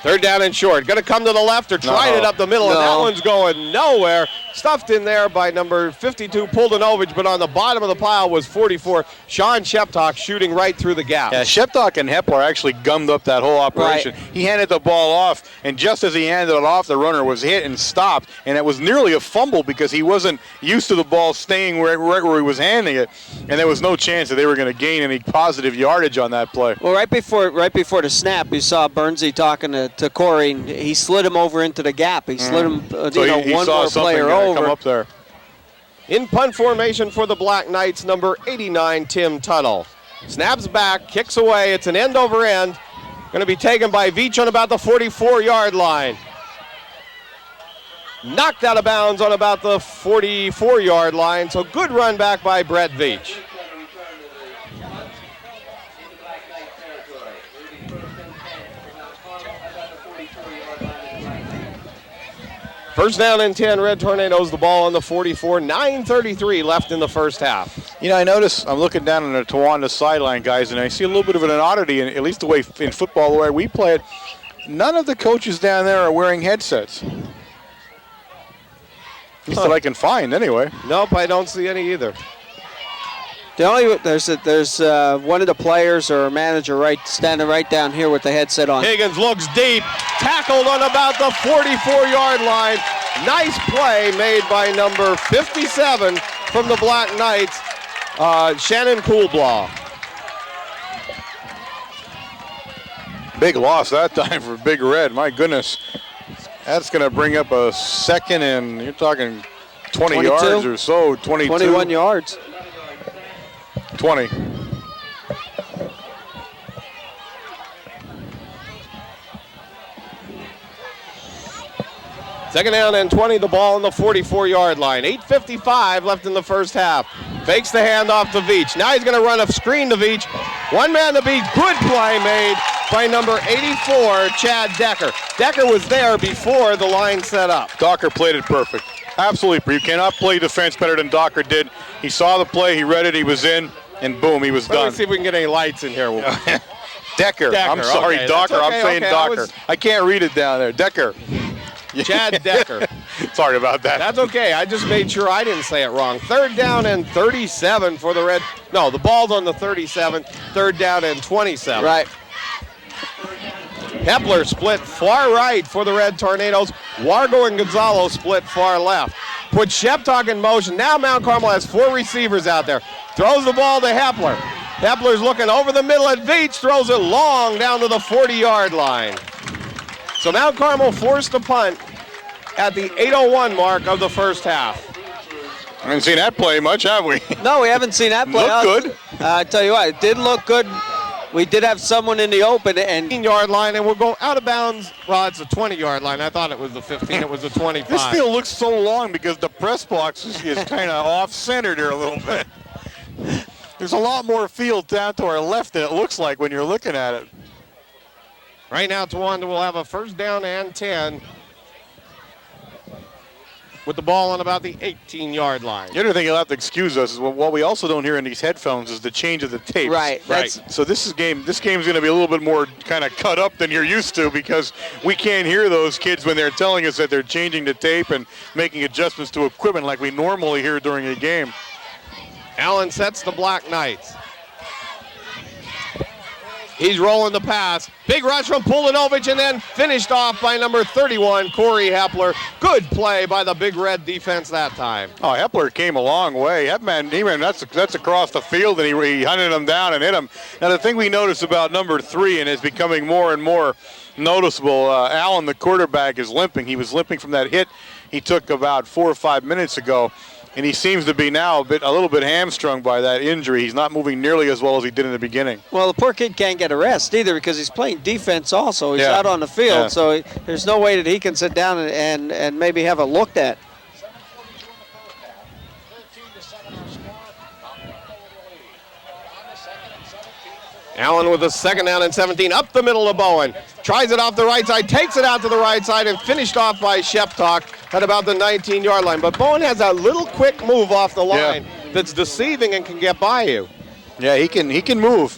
Third down and short. Going to come to the left or tried it up the middle, and that one's going nowhere. Stuffed in there by number 52, Puldanovich, but on the bottom of the pile was 44, Sean Sheptok, shooting right through the gap. Yeah, Sheptok and Hepler actually gummed up that whole operation. Right. He handed the ball off, and just as he handed it off, the runner was hit and stopped, and it was nearly a fumble because he wasn't used to the ball staying right where he was handing it, and there was no chance that they were going to gain any positive yardage on that play. Well, right before the snap, you saw Bernsey talking to Corey, and he slid him over into the gap. He slid him, one more player over. Come up there. In punt formation for the Black Knights, number 89, Tim Tuttle. Snaps back, kicks away. It's an end over end. Going to be taken by Veach on about the 44-yard line. Knocked out of bounds on about the 44-yard line. So good run back by Brett Veach. First down and 10, Red Tornadoes, the ball on the 44, 9:33 left in the first half. You know, I notice, I'm looking down on the Towanda sideline, guys, and I see a little bit of an oddity, at least the way in football, the way we play it. None of the coaches down there are wearing headsets. At least that I can find, anyway. Nope, I don't see any either. There's one of the players or a manager standing right down here with the headset on. Higgins looks deep, tackled on about the 44-yard line. Nice play made by number 57, from the Black Knights, Shannon Coolblaw. Big loss that time for Big Red. My goodness. That's going to bring up a second and you're talking 20 22? yards or so. 22. 21 yards. 20. Second down and 20, the ball on the 44-yard line. 8:55 left in the first half. Fakes the handoff to Veach. Now he's going to run a screen to Veach. One man to beat. Good play made by number 84, Chad Decker. Decker was there before the line set up. Docker played it perfect. Absolutely. You cannot play defense better than Docker did. He saw the play, he read it, he was in, and boom, he was done. Let's see if we can get any lights in here. Decker. I'm sorry, okay, Docker. okay, I'm saying okay, Docker. I can't read it down there. Decker. Chad Decker. Sorry about that. That's okay. I just made sure I didn't say it wrong. Third down and 37 for the Red. No, the ball's on the 37. Third down and 27. Right. Hepler split far right for the Red Tornadoes. Wargo and Gonzalo split far left. Put Sheptock in motion. Now Mount Carmel has 4 receivers out there. Throws the ball to Hepler. Hepler's looking over the middle at Veach. Throws it long down to the 40-yard line. So Mount Carmel forced a punt at the 8:01 mark of the first half. I haven't seen that play much, have we? No, we haven't seen that play. Looked good. I tell you what, it did look good. We did have someone in the open and 15-yard line, and we'll go out of bounds. Well, it's a 20-yard line. I thought it was the 15. It was the 25. This field looks so long because the press box is kind of off-centered here a little bit. There's a lot more field down to our left than it looks like when you're looking at it. Right now, Towanda will have a first down and 10 with the ball on about the 18-yard line. The other thing you'll have to excuse us is what we also don't hear in these headphones is the change of the tapes. Right. So this game's going to be a little bit more kind of cut up than you're used to because we can't hear those kids when they're telling us that they're changing the tape and making adjustments to equipment like we normally hear during a game. Allen sets the Black Knights. He's rolling the pass. Big rush from Pulanovich and then finished off by number 31, Corey Hepler. Good play by the Big Red defense that time. Oh, Hepler came a long way. That's across the field, and he hunted him down and hit him. Now, the thing we notice about number 3, and is becoming more and more noticeable, Allen, the quarterback, is limping. He was limping from that hit he took about 4 or 5 minutes ago. And he seems to be now a little bit hamstrung by that injury. He's not moving nearly as well as he did in the beginning. well, the poor kid can't get a rest either because he's playing defense also. He's out on the field, so there's no way that he can sit down and maybe have it looked at. Allen with a second down and 17 up the middle of Bowen. Tries it off the right side, takes it out to the right side, and finished off by Sheptock at about the 19-yard line. But Bowen has a little quick move off the line that's deceiving and can get by you. Yeah, he can move.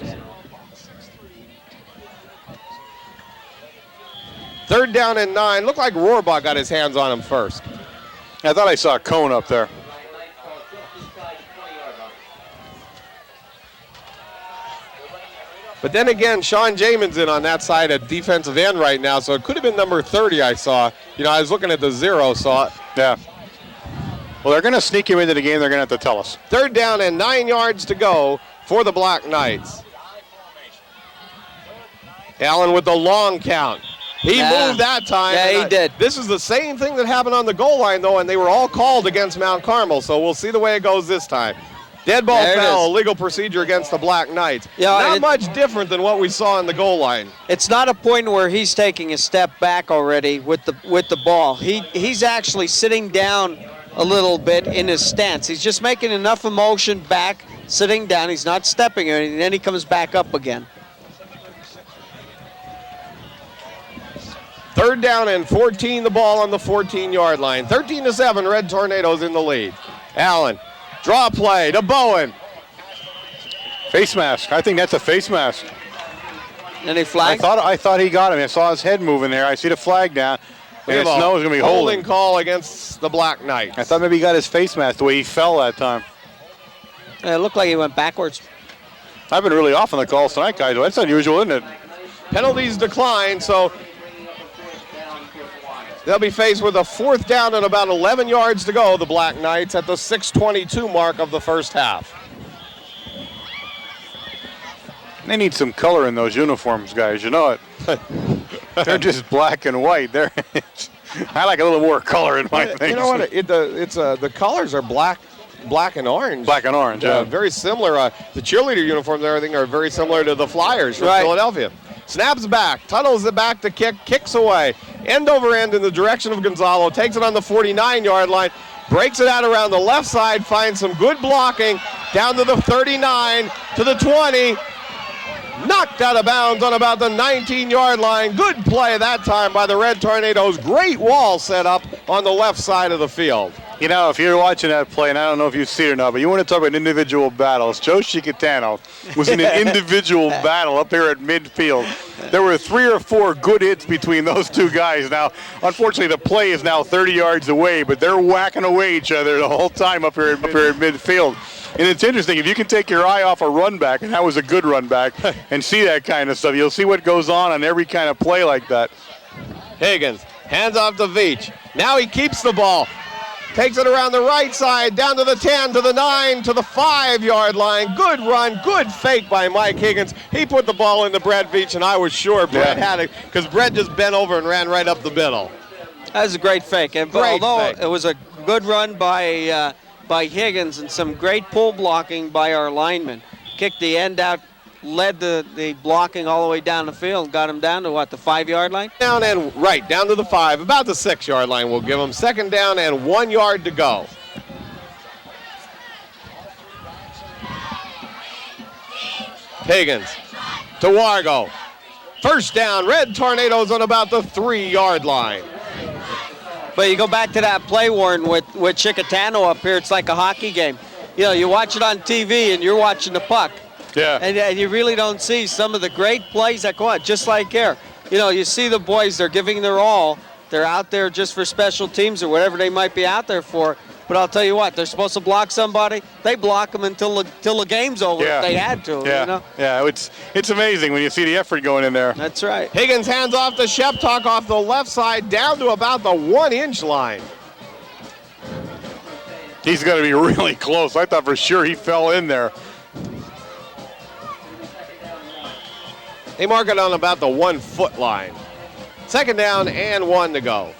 Third down and 9. Looked like Rohrbach got his hands on him first. I thought I saw a cone up there. But then again, Sean Jamin's in on that side at defensive end right now, so it could have been number 30 I saw. I was looking at the 0, saw it. Yeah. Well, they're going to sneak him into the game. They're going to have to tell us. Third down and 9 yards to go for the Black Knights. Allen with the long count. He moved that time. Yeah, he did. This is the same thing that happened on the goal line, though, and they were all called against Mount Carmel, so we'll see the way it goes this time. Dead ball foul, legal procedure against the Black Knights. Yeah, not much different than what we saw in the goal line. It's not a point where he's taking a step back already with the ball. He's actually sitting down a little bit in his stance. He's just making enough motion back, sitting down. He's not stepping or anything, and then he comes back up again. Third down and 14, the ball on the 14-yard line. 13-7, Red Tornadoes in the lead. Allen, draw play to Bowen. Face mask. I think that's a face mask. Any flag? I thought he got him. I saw his head moving there. I see the flag down. And it snow is going to be holding. Call against the Black Knights. I thought maybe he got his face mask the way he fell that time. It looked like he went backwards. I've been really off on the calls tonight, guys. That's unusual, isn't it? Penalties decline, so They'll be faced with a 4th down and about 11 yards to go, the Black Knights, at the 6:22 mark of the first half. They need some color in those uniforms, guys. You know it. They're just black and white. I like a little more color in my things. You know what? The colors are black and orange. Black and orange, yeah. Very similar. The cheerleader uniforms and everything are very similar to the Flyers from Philadelphia. Snaps back, tunnels it back to kick, kicks away. End over end in the direction of Gonzalo. Takes it on the 49-yard line. Breaks it out around the left side. Finds some good blocking. Down to the 39, to the 20. Knocked out of bounds on about the 19-yard line. Good play that time by the Red Tornadoes. Great wall set up on the left side of the field. You know, if you're watching that play, and I don't know if you see it or not, but you want to talk about individual battles, Joe Chicatano was in an individual battle up there at midfield. There were 3 or 4 good hits between those two guys. Now, unfortunately, the play is now 30 yards away, but they're whacking away each other the whole time up here at midfield. And it's interesting, if you can take your eye off a run back, and that was a good run back, and see that kind of stuff, you'll see what goes on every kind of play like that. Higgins, hands off to Veach. Now he keeps the ball. Takes it around the right side, down to the 10, to the 9, to the 5-yard line. Good run, good fake by Mike Higgins. He put the ball into Brett Veach, and I was sure Brett had it, because Brett just bent over and ran right up the middle. That was a great fake. And although it was a good run by Higgins and some great pull blocking by our linemen. Kicked the end out, led the blocking all the way down the field, got him down to what, the 5-yard line? Down to the 5, about the 6-yard line we'll give him. 2nd down and 1 yard to go. Higgins to Wargo. 1st down, Red Tornadoes on about the 3-yard line. But you go back to that play, Warren, with Chicatano up here, it's like a hockey game. You know, you watch it on TV and you're watching the puck. Yeah. And you really don't see some of the great plays that go on, just like here. You know, you see the boys, they're giving their all. They're out there just for special teams or whatever they might be out there for. But I'll tell you what, they're supposed to block somebody. They block them until the game's over if they had to. Yeah, you know? Yeah, it's amazing when you see the effort going in there. That's right. Higgins hands off to Sheptalk off the left side down to about the 1-inch line. He's got to be really close. I thought for sure he fell in there. They mark it on about the 1-foot line. 2nd down and 1 to go.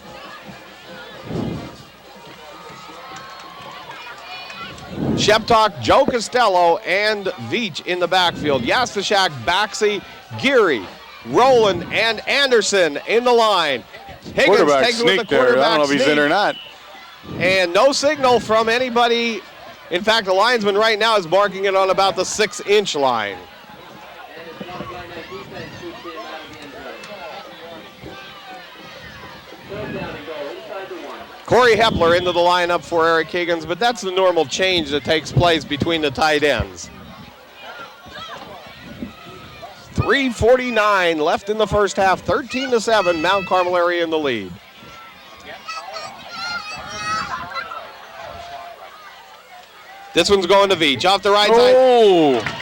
Sheptalk, Joe Costello, and Veach in the backfield. Yastashak, Baxi, Geary, Rowland, and Anderson in the line. Higgins takes it with the quarterback there. I don't know if he's in or not. And no signal from anybody. In fact, the linesman right now is marking it on about the 6-inch line. Corey Hepler into the lineup for Eric Higgins, but that's the normal change that takes place between the tight ends. 3:49 left in the first half, 13-7, Mount Carmel area in the lead. This one's going to Veach, off the right side.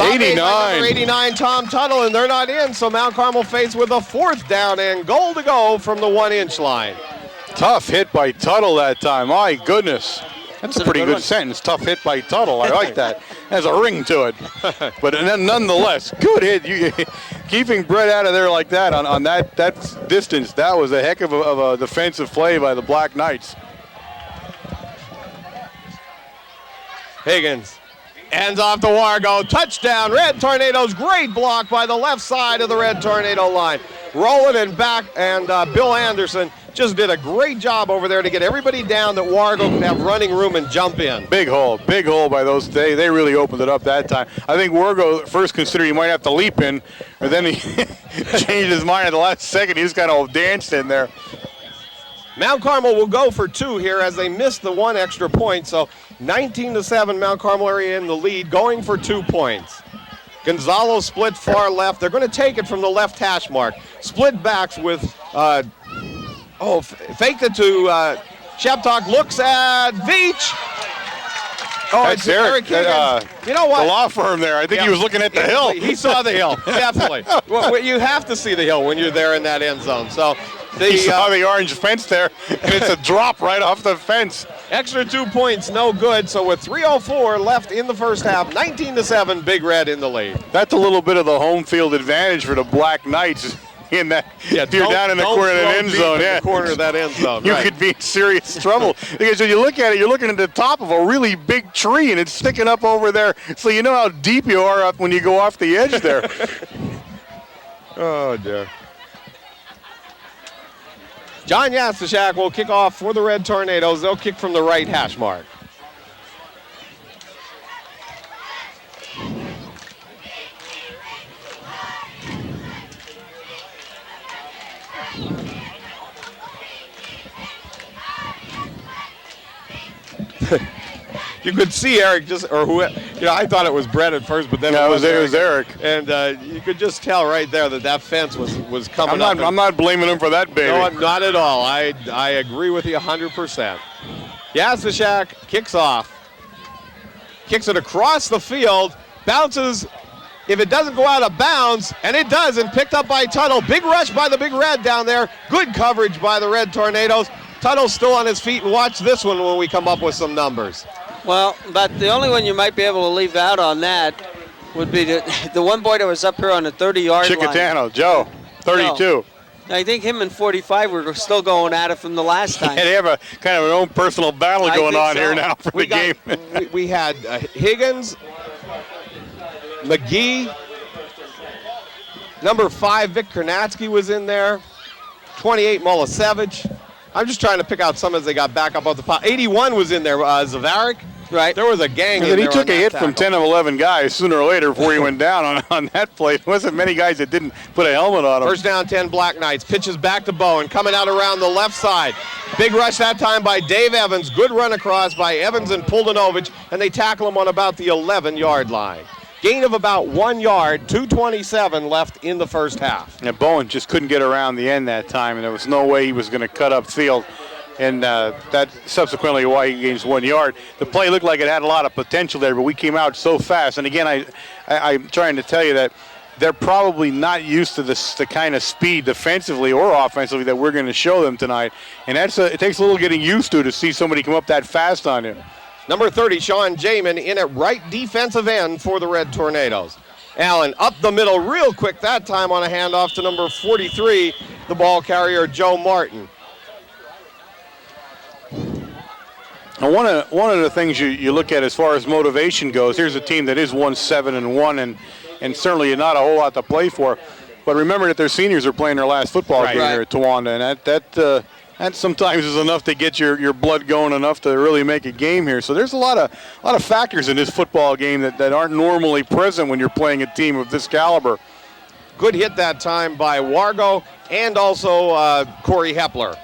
89. 89, Tom Tuttle, and they're not in, so Mount Carmel faced with a 4th down and goal to go from the 1-inch line. Tough hit by Tuttle that time. My goodness. That's a pretty good sentence. Tough hit by Tuttle. I like that. Has a ring to it. But nonetheless, good hit. Keeping Brett out of there like that on that distance, that was a heck of a defensive play by the Black Knights. Higgins. Hands off to Wargo. Touchdown, Red Tornadoes. Great block by the left side of the Red Tornado line. Rolling and back, and Bill Anderson just did a great job over there to get everybody down that Wargo could have running room and jump in. Big hole by those. They really opened it up that time. I think Wargo first considered he might have to leap in, or then he changed his mind at the last second. He just kind of danced in there. Mount Carmel will go for 2 here as they missed the 1 extra point. So 19-7, Mount Carmel area in the lead, going for 2 points. Gonzalo split far left. They're going to take it from the left hash mark. Split backs with, faked it to Sheptalk, looks at Veach. Oh, That's it's Eric Higgins. You know what? The law firm there. I think he was looking at the hill. He saw the hill, definitely. Well, you have to see the hill when you're there in that end zone. So He saw the orange fence there, and it's a drop right off the fence. Extra 2 points, no good. So with 3:04 left in the first half, 19-7, Big Red in the lead. That's a little bit of the home field advantage for the Black Knights. In that, if you're down in the corner of that end zone, the corner of that end zone, you could be in serious trouble because when you look at it, you're looking at the top of a really big tree, and it's sticking up over there, so you know how deep you are up when you go off the edge there. Oh dear. John Yastashak will kick off for the Red Tornadoes. They'll kick from the right hash mark. You could see Eric I thought it was Brett at first, but then it was Eric. And you could just tell right there that fence was coming up. I'm not blaming him for that, baby. No, not at all. I agree with you 100%. Yastashak kicks off. Kicks it across the field. Bounces. If it doesn't go out of bounds, and it does, and picked up by Tuttle. Big rush by the Big Red down there. Good coverage by the Red Tornadoes. Tuttle's still on his feet, and watch this one when we come up with some numbers. Well, but the only one you might be able to leave out on that would be the one boy that was up here on the 30-yard line. Chicatano, Joe, 32. Joe. I think him and 45 were still going at it from the last time. Yeah, they have a kind of an own personal battle going on here now for the game. We had Higgins, McGee, number 5, Vic Kornatsky was in there, 28, Molisevich. I'm just trying to pick out some as they got back up off the pot. 81 was in there, Zavarik. Right. There was a gang in there. He took a hit from 10 of 11 guys sooner or later before he went down on that play. There wasn't many guys that didn't put a helmet on him. First down, 10 Black Knights. Pitches back to Bowen, coming out around the left side. Big rush that time by Dave Evans. Good run across by Evans and Puldanovich, and they tackle him on about the 11-yard line. Gain of about 1 yard, 2:27 left in the first half. And Bowen just couldn't get around the end that time, and there was no way he was going to cut up field. And that subsequently why he gains 1 yard. The play looked like it had a lot of potential there, but we came out so fast. And again, I'm trying to tell you that they're probably not used to the kind of speed defensively or offensively that we're going to show them tonight. And it takes a little getting used to see somebody come up that fast on you. Number 30, Sean Jamin, in at right defensive end for the Red Tornadoes. Allen up the middle real quick that time on a handoff to number 43, the ball carrier, Joe Martin. Now, one of the things you look at as far as motivation goes, here's a team that is 1-7-1, and certainly not a whole lot to play for. But remember that their seniors are playing their last football game here at Towanda, and that sometimes is enough to get your blood going enough to really make a game here. So there's a lot of factors in this football game that aren't normally present when you're playing a team of this caliber. Good hit that time by Wargo and also Corey Hepler.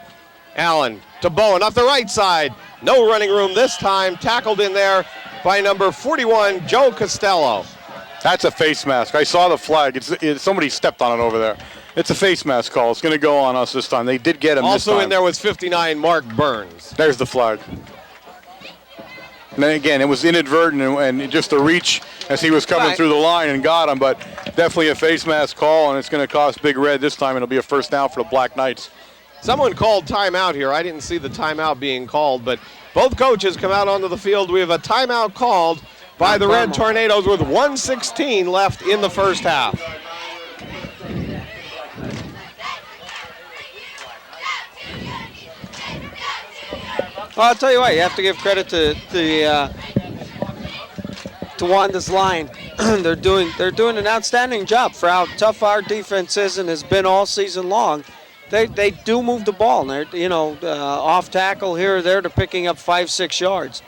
Allen to Bowen off the right side. No running room this time. Tackled in there by number 41, Joe Costello. That's a face mask. I saw the flag. Somebody stepped on it over there. It's a face mask call. It's going to go on us this time. They did get him this time. Also in there was 59, Mark Burns. There's the flag. And then again, it was inadvertent and just a reach as he was coming through the line and got him, but definitely a face mask call, and it's going to cost Big Red this time. It'll be a first down for the Black Knights. Someone called timeout here. I didn't see the timeout being called, but both coaches come out onto the field. We have a timeout called by the Red Tornadoes with 1:16 left in the first half. Well, I'll tell you what, you have to give credit to Towanda's line. They're doing an outstanding job for how tough our defense is and has been all season long. They do move the ball. They're off tackle here or there. They're picking up 5-6 yards.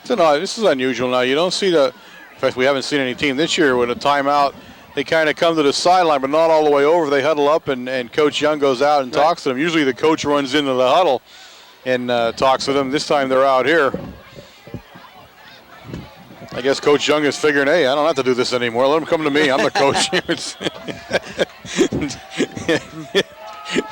So this is unusual now. You don't see in fact, we haven't seen any team this year with a timeout. They kind of come to the sideline, but not all the way over. They huddle up, and Coach Young goes out and talks to them. Usually the coach runs into the huddle and talks to them. This time they're out here. I guess Coach Young is figuring, hey, I don't have to do this anymore. Let them come to me. I'm the coach.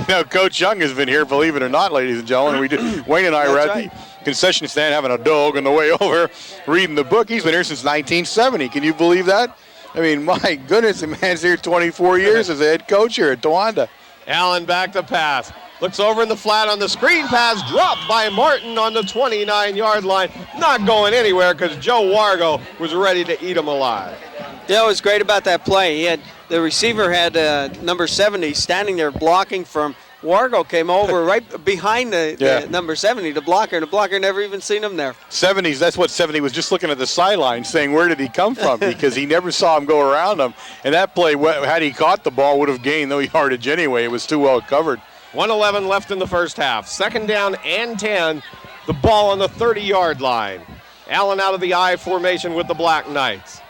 Now, Coach Young has been here, believe it or not, ladies and gentlemen. Wayne and I were at right. the concession stand having a dog on the way over, reading the book. He's been here since 1970. Can you believe that? I mean, my goodness, the man's here 24 years as a head coach here at Towanda. Allen back to pass. Looks over in the flat on the screen pass, dropped by Martin on the 29-yard line. Not going anywhere because Joe Wargo was ready to eat him alive. Yeah, what was great about that play, the receiver had number 70 standing there blocking from. Wargo came over right behind the number 70 to blocker, and the blocker never even seen him there. 70s, that's what 70 was just looking at the sideline saying, where did he come from? Because he never saw him go around him. And that play, had he caught the ball, would have gained no yardage anyway. It was too well covered. 1:11 left in the first half. Second down and 10. The ball on the 30-yard line. Allen out of the I formation with the Black Knights.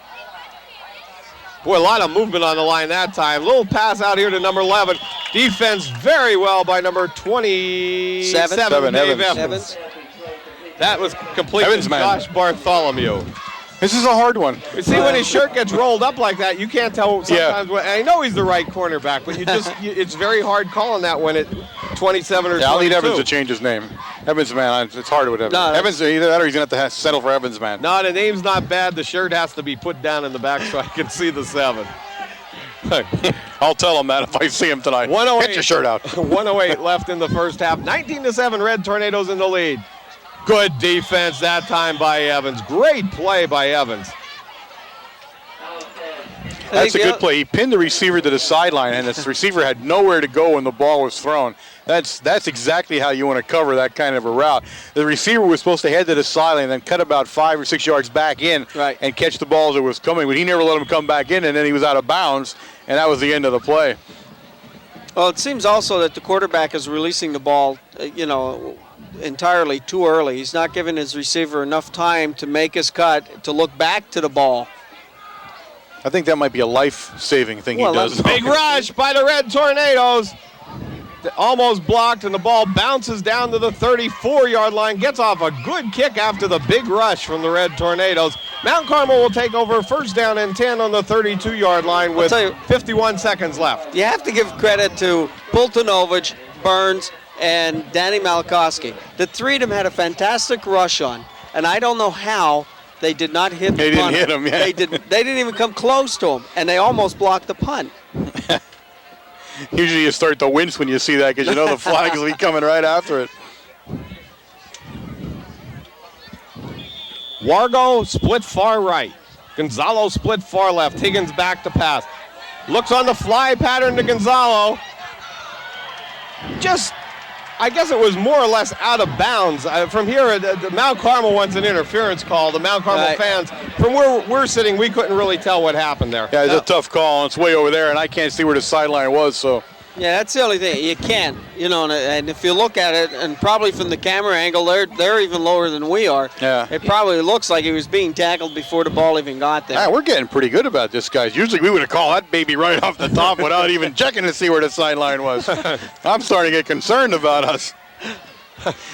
Boy, a lot of movement on the line that time. Little pass out here to number 11. Defense very well by number 27, Dave Evans. That was complete to Josh Bartholomew. This is a hard one. You see, when his shirt gets rolled up like that, you can't tell sometimes. And I know he's the right cornerback, but it's very hard calling that when it's 27 or 22. I'll need Evans to change his name. Evans, man, it's hard with Evans. No, Evans, either that or he's going to have to settle for Evans, man. No, the name's not bad. The shirt has to be put down in the back so I can see the 7. I'll tell him that if I see him tonight. 108, Get your shirt out. 108 left in the first half. 19-7, Red Tornadoes in the lead. Good defense that time by Evans. Great play by Evans. That's a good play. He pinned the receiver to the sideline, and the receiver had nowhere to go when the ball was thrown. That's exactly how you want to cover that kind of a route. The receiver was supposed to head to the sideline and then cut about 5 or 6 yards back in and catch the ball as it was coming, but he never let him come back in, and then he was out of bounds, and that was the end of the play. Well, it seems also that the quarterback is releasing the ball, entirely too early. He's not giving his receiver enough time to make his cut, to look back to the ball. I think that might be a life-saving thing he does. Big rush by the Red Tornadoes. Almost blocked, and the ball bounces down to the 34-yard line. Gets off a good kick after the big rush from the Red Tornadoes. Mount Carmel will take over first down and 10 on the 32-yard line with 51 seconds left. You have to give credit to Pultanovich, Burns, and Danny Malakowski. The three of them had a fantastic rush on, and I don't know how they did not hit the punter. They didn't hit him, yeah. They didn't even come close to him, and they almost blocked the punt. Usually you start to wince when you see that because you know the flag will be coming right after it. Wargo split far right. Gonzalo split far left. Higgins back to pass. Looks on the fly pattern to Gonzalo. I guess it was more or less out of bounds. From here, the Mount Carmel wants an interference call. The Mount Carmel fans, from where we're sitting, we couldn't really tell what happened there. Yeah, it's a tough call. It's way over there, and I can't see where the sideline was, so. Yeah, that's the only thing. You can't, and if you look at it, and probably from the camera angle, they're even lower than we are. Yeah. It probably looks like he was being tackled before the ball even got there. Yeah, we're getting pretty good about this, guys. Usually we would have called that baby right off the top without even checking to see where the sideline was. I'm starting to get concerned about us.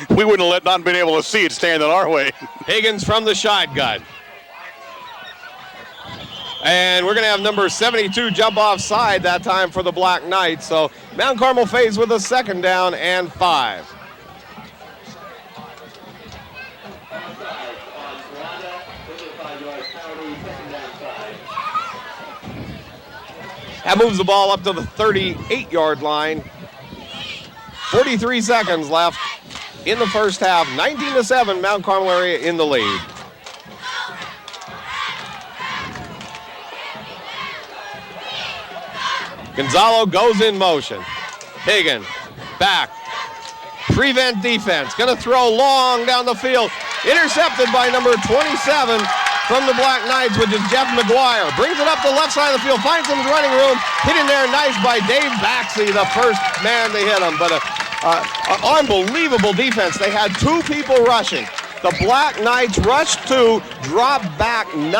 We wouldn't have not been able to see it standing our way. Higgins from the shotgun. And we're going to have number 72 jump offside that time for the Black Knights. So Mount Carmel faced with a second down and 5. That moves the ball up to the 38-yard line. 43 seconds left in the first half. 19-7, Mount Carmel area in the lead. Gonzalo goes in motion. Higgins back. Prevent defense. Going to throw long down the field. Intercepted by number 27 from the Black Knights, which is Jeff McGuire. Brings it up the left side of the field. Finds some running room. Hit in there nice by Dave Baxley, the first man to hit him. But an unbelievable defense. They had 2 people rushing. The Black Knights rushed 2, dropped back 9.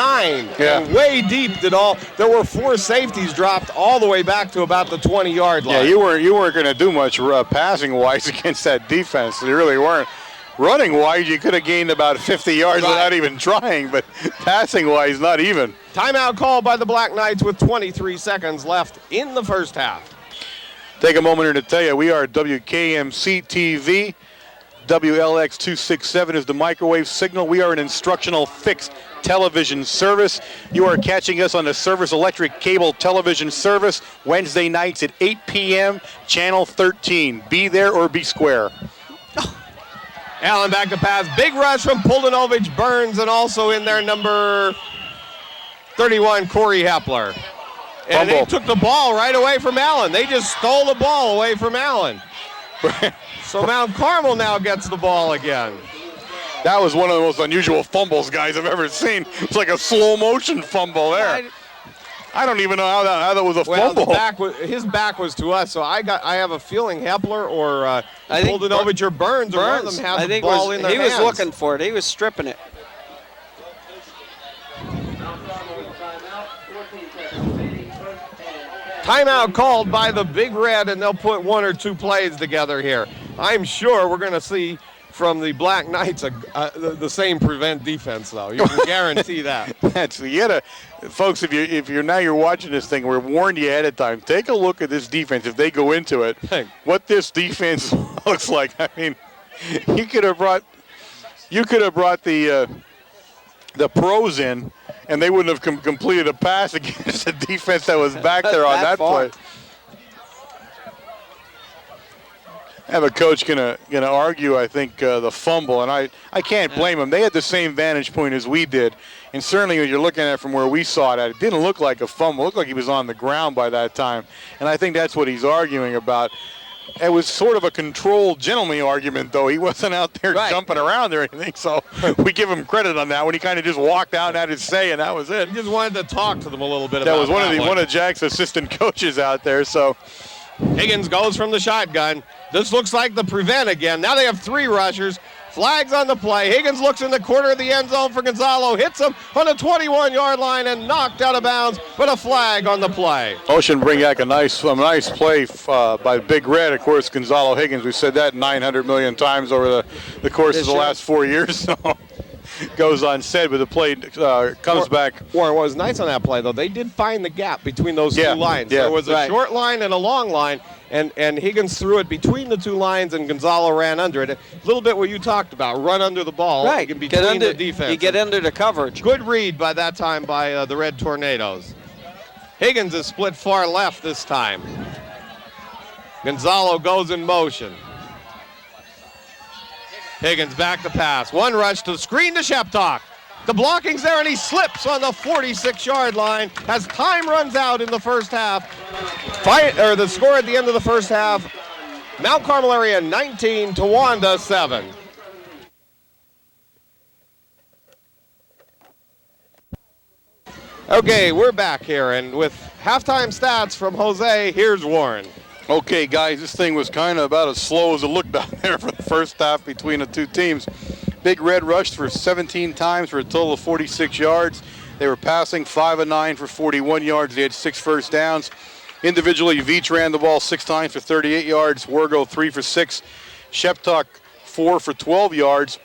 Yeah. And way deep did all. There were 4 safeties dropped all the way back to about the 20-yard line. Yeah, you weren't going to do much passing-wise against that defense. You really weren't. Running-wise, you could have gained about 50 yards without even trying, but passing-wise, not even. Timeout call by the Black Knights with 23 seconds left in the first half. Take a moment here to tell you we are WKMC TV. WLX 267 is the microwave signal. We are an instructional fixed television service. You are catching us on the Service Electric Cable Television Service Wednesday nights at 8 p.m. Channel 13. Be there or be square. Allen back to pass. Big rush from Puldanovich, Burns, and also in there number 31, Corey Hepler. And they took the ball right away from Allen. They just stole the ball away from Allen. So Mount Carmel now gets the ball again. That was one of the most unusual fumbles, guys, I've ever seen. It's like a slow motion fumble there. I don't even know how that was a fumble. His back was to us, so I have a feeling Hepler or Puldanovich or Burns or one of them has the ball in their hands. He was looking for it. He was stripping it. Timeout called by the Big Red, and they'll put one or two plays together here. I'm sure we're going to see from the Black Knights the same prevent defense, though. You can guarantee that. Folks, if you're now watching this thing, we're warned you ahead of time. Take a look at this defense if they go into it. What this defense looks like. I mean, you could have brought the pros in, and they wouldn't have completed a pass against the defense that was back there on that play. I have a coach gonna argue, I think, the fumble, and I can't blame him. They had the same vantage point as we did, and certainly when you're looking at it from where we saw it, it didn't look like a fumble. It looked like he was on the ground by that time, and I think that's what he's arguing about. It was sort of a controlled, gentlemanly argument, though. He wasn't out there jumping around or anything, so we give him credit on that when he kind of just walked out and had his say, and that was it. He just wanted to talk to them a little bit that about was one of Jack's assistant coaches out there, so. Higgins goes from the shotgun. This looks like the prevent again. Now they have three rushers. Flags on the play. Higgins looks in the corner of the end zone for Gonzalo. Hits him on the 21-yard line and knocked out of bounds, but a flag on the play. Ocean bring back a nice play by Big Red. Of course, Gonzalo Higgins. We've said that 900 million times over the course of the last 4 years. So goes unsaid, but the play comes back. Warren, what was nice on that play, though, they did find the gap between those two lines. There was a short line and a long line, and Higgins threw it between the two lines, and Gonzalo ran under it. A little bit what you talked about, run under the ball. Right. Between the defense. You get under the coverage. Good read by that time by the Red Tornadoes. Higgins is split far left this time. Gonzalo goes in motion. Higgins back to pass. One rush to the screen to Sheptock. The blocking's there, and he slips on the 46-yard line as time runs out in the first half. The score at the end of the first half, Mount Carmel area 19, Towanda 7. Okay, we're back here, and with halftime stats from Jose, here's Warren. Okay, guys, this thing was kind of about as slow as it looked down there for the first half between the two teams. Big Red rushed for 17 times for a total of 46 yards. They were passing 5 of 9 for 41 yards. They had 6 first downs. Individually, Veach ran the ball 6 times for 38 yards. Wargo 3 for 6. Sheptock 4 for 12 yards.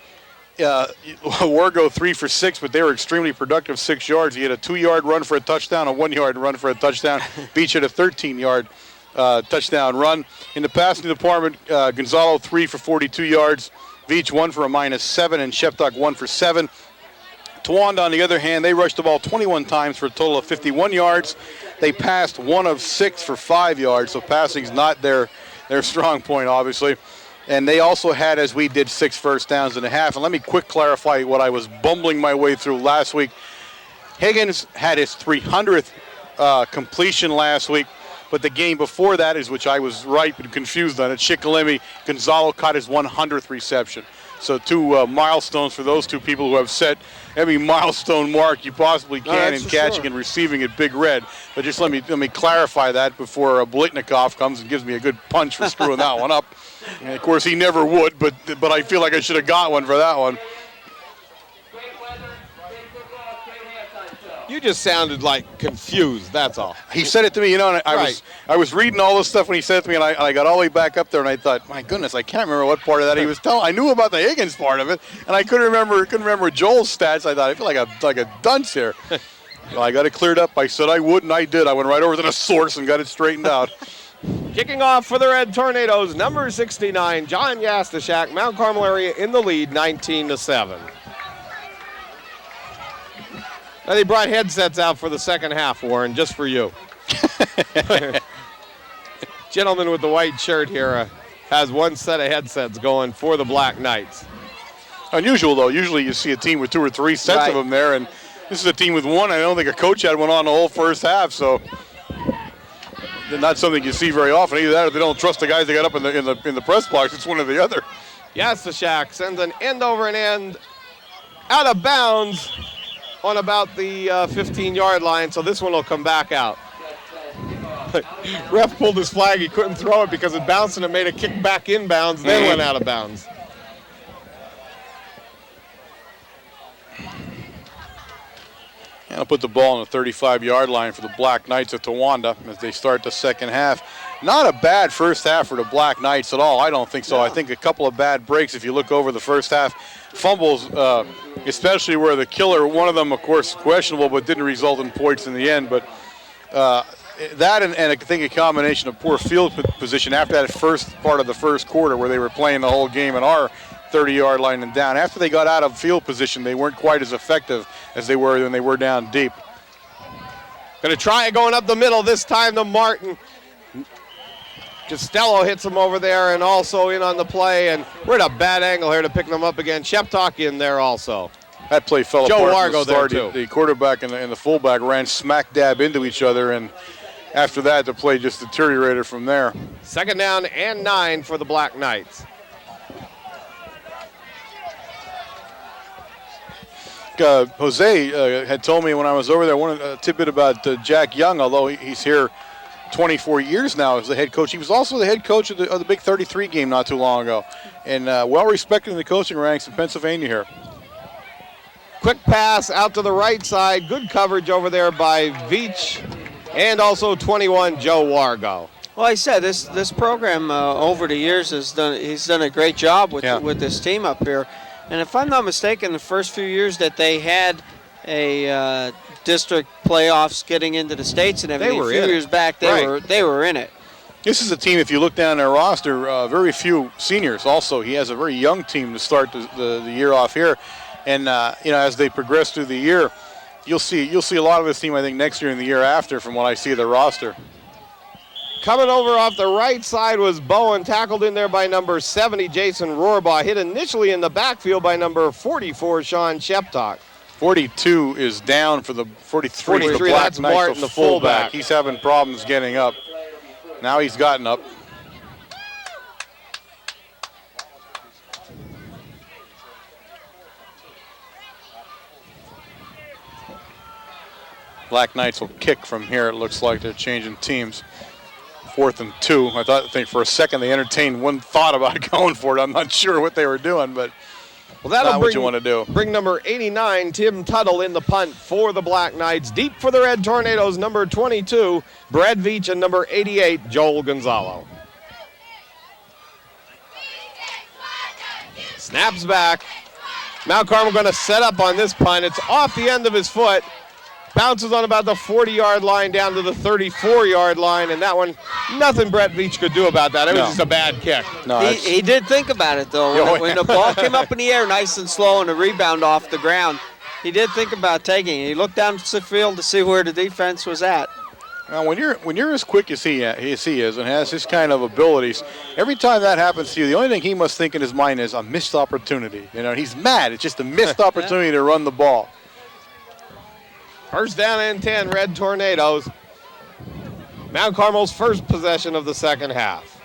Wargo 3 for 6, but they were extremely productive, 6 yards. He had a 2-yard run for a touchdown, a 1-yard run for a touchdown. Veach had a 13-yard touchdown run. In the passing department, Gonzalo 3 for 42 yards. Veach 1 for a -7, and Sheptock 1 for 7. Towanda, on the other hand, they rushed the ball 21 times for a total of 51 yards. They passed 1 of 6 for 5 yards, so passing's not their strong point, obviously. And they also had, as we did, 6 first downs and a half. And let me quick clarify what I was bumbling my way through last week. Higgins had his 300th completion last week, but the game before that is, which I was right and confused on it, Shikellamy, Gonzalo caught his 100th reception. So 2 milestones for those 2 people who have set every milestone mark you possibly can in catching and receiving at Big Red. But just let me clarify that before Blitnikoff comes and gives me a good punch for screwing that one up. And of course, he never would, but I feel like I should have got one for that one. You just sounded like confused, that's all. He said it to me, and I was reading all this stuff when he said it to me, and I got all the way back up there, and I thought, my goodness, I can't remember what part of that he was telling. I knew about the Higgins part of it, and I couldn't remember Joel's stats. I thought, I feel like a dunce here. Well, I got it cleared up. I said I would, and I did. I went right over to the source and got it straightened out. Kicking off for the Red Tornadoes, number 69, John Yastashak, Mount Carmel area in the lead, 19-7. Now they brought headsets out for the second half, Warren, just for you. Gentleman with the white shirt here has one set of headsets going for the Black Knights. Unusual, though. Usually you see a team with 2 or 3 sets of them there, and this is a team with one. I don't think a coach had one on the whole first half, so not something you see very often. Either that or they don't trust the guys they got up in the press box. It's one or the other. Yastashak sends an end over an end out of bounds on about the 15-yard line, so this one will come back out. Ref pulled his flag. He couldn't throw it because it bounced and it made a kick back inbounds, then went out of bounds. And I'll put the ball on the 35-yard line for the Black Knights of Towanda as they start the second half. Not a bad first half for the Black Knights at all. I don't think so. I think a couple of bad breaks if you look over the first half. Fumbles, especially where the killer, one of them, of course, questionable, but didn't result in points in the end. But that and I think a combination of poor field position after that first part of the first quarter where they were playing the whole game in our 30-yard line and down. After they got out of field position, they weren't quite as effective as they were when they were down deep. Going to try it going up the middle, this time to Martin. Costello hits him over there and also in on the play, and we're at a bad angle here to pick them up again. Sheptock in there also. That play fell Joe apart. Wargo there too. The quarterback and the fullback ran smack dab into each other, and after that, the play just deteriorated from there. Second down and 9 for the Black Knights. Jose had told me when I was over there a tidbit about Jack Young, although he's here 24 years now as the head coach. He was also the head coach of the Big 33 game not too long ago, and well respected in the coaching ranks in Pennsylvania here. Quick pass out to the right side. Good coverage over there by Veach and also 21, Joe Wargo. Well, I said this program over the years he's done a great job with this team up here. And if I'm not mistaken, the first few years that they had a district playoffs getting into the states and everything, a few years back, they were in it. This is a team, if you look down their roster, very few seniors also. He has a very young team to start the year off here. And, as they progress through the year, you'll see a lot of this team, I think, next year and the year after from what I see of the roster. Coming over off the right side was Bowen, tackled in there by number 70, Jason Rohrbaugh. Hit initially in the backfield by number 44, Sean Sheptock. 42 is down for the 43 for the Black that's Knights, Martin, the fullback. He's having problems getting up. Now he's gotten up. Black Knights will kick from here. It looks like they're changing teams. 4th and 2. I think for a second they entertained one thought about going for it. I'm not sure what they were doing, but that'll not what you want to do. Bring number 89, Tim Tuttle, in the punt for the Black Knights. Deep for the Red Tornadoes, number 22, Brad Veach, and number 88, Joel Gonzalo. Snaps back. Mount Carmel going to set up on this punt. It's off the end of his foot. Bounces on about the 40-yard line down to the 34-yard line, and that one, nothing Brett Veach could do about that. It was just a bad kick. No, he did think about it, though. When the ball came up in the air nice and slow and the rebound off the ground, he did think about taking it. He looked down the field to see where the defense was at. Now, when you're as quick as he is and has his kind of abilities, every time that happens to you, the only thing he must think in his mind is a missed opportunity. He's mad. It's just a missed opportunity to run the ball. First down and 10, Red Tornadoes. Mount Carmel's first possession of the second half.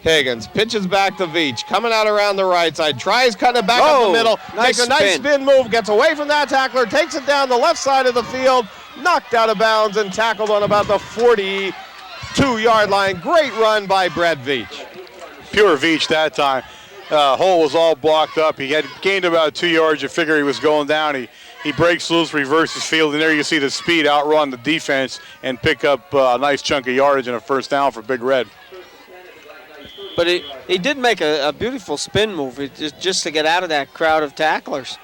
Higgins pitches back to Veach, coming out around the right side, tries cutting it back up the middle, makes a nice spin move, gets away from that tackler, takes it down the left side of the field, knocked out of bounds and tackled on about the 42-yard line. Great run by Brad Veach. Pure Veach that time. Hole was all blocked up. He had gained about 2 yards. You figure he was going down. He breaks loose, reverses field, and there you see the speed outrun the defense and pick up a nice chunk of yardage and a first down for Big Red. But he did make a beautiful spin move just to get out of that crowd of tacklers.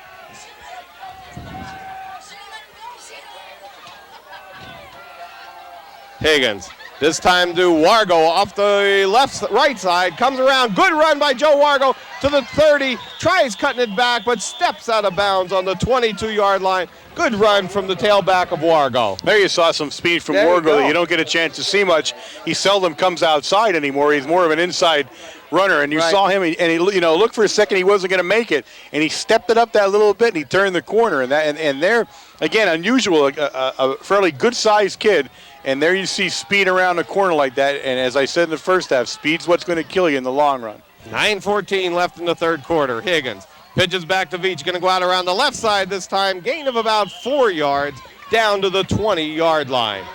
Higgins This time to Wargo off the right side. Comes around. Good run by Joe Wargo to the 30. Tries cutting it back, but steps out of bounds on the 22-yard line. Good run from the tailback of Wargo. There you saw some speed from There you Wargo go. that you don't get a chance to see much. He seldom comes outside anymore. He's more of an inside runner, and you Right. saw him, and he looked for a second. He wasn't going to make it, and he stepped it up that little bit, and he turned the corner. And there, again, unusual, a fairly good-sized kid. And there you see speed around the corner like that. And as I said in the first half, speed's what's going to kill you in the long run. 9:14 left in the third quarter. Higgins pitches back to Veach. Going to go out around the left side this time. Gain of about 4 yards down to the 20-yard line.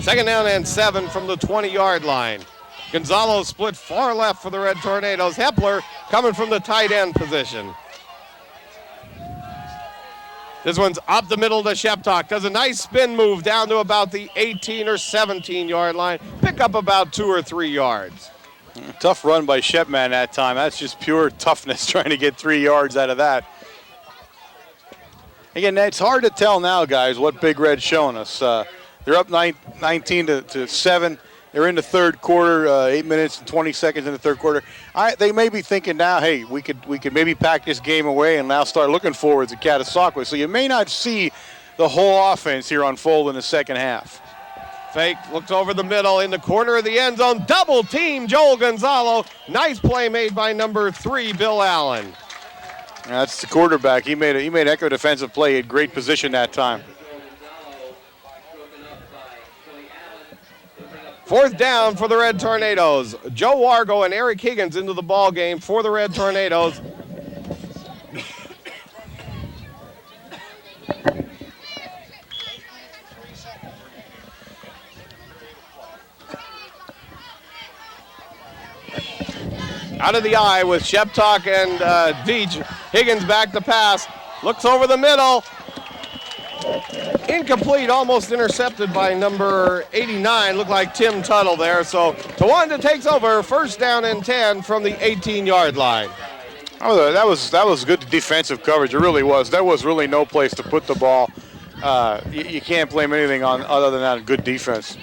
Second down and 7 from the 20-yard line. Gonzalo split far left for the Red Tornadoes. Hepler coming from the tight end position. This one's up the middle to Sheptock. Does a nice spin move down to about the 18 or 17-yard line. Pick up about 2 or 3 yards. Tough run by Shepman that time. That's just pure toughness trying to get 3 yards out of that. Again, it's hard to tell now, guys, what Big Red's showing us. They're up 19 to 7. They're in the third quarter, 8 minutes and 20 seconds in the third quarter. They may be thinking now, hey, we could maybe pack this game away and now start looking forward to Catasauqua. So you may not see the whole offense here unfold in the second half. Fake, looks over the middle in the corner of the end zone. Double team Joel Gonzalo. Nice play made by number 3, Bill Allen. That's the quarterback. He made a heck of a defensive play. He had great position that time. Fourth down for the Red Tornadoes. Joe Wargo and Eric Higgins into the ball game for the Red Tornadoes. Out of the eye with Sheptock and Veach. Higgins back to pass. Looks over the middle. Incomplete, almost intercepted by number 89. Looked like Tim Tuttle there. So Towanda takes over. First down and 10 from the 18-yard line. Oh, that was good defensive coverage. It really was. There was really no place to put the ball. You can't blame anything on other than that good defense.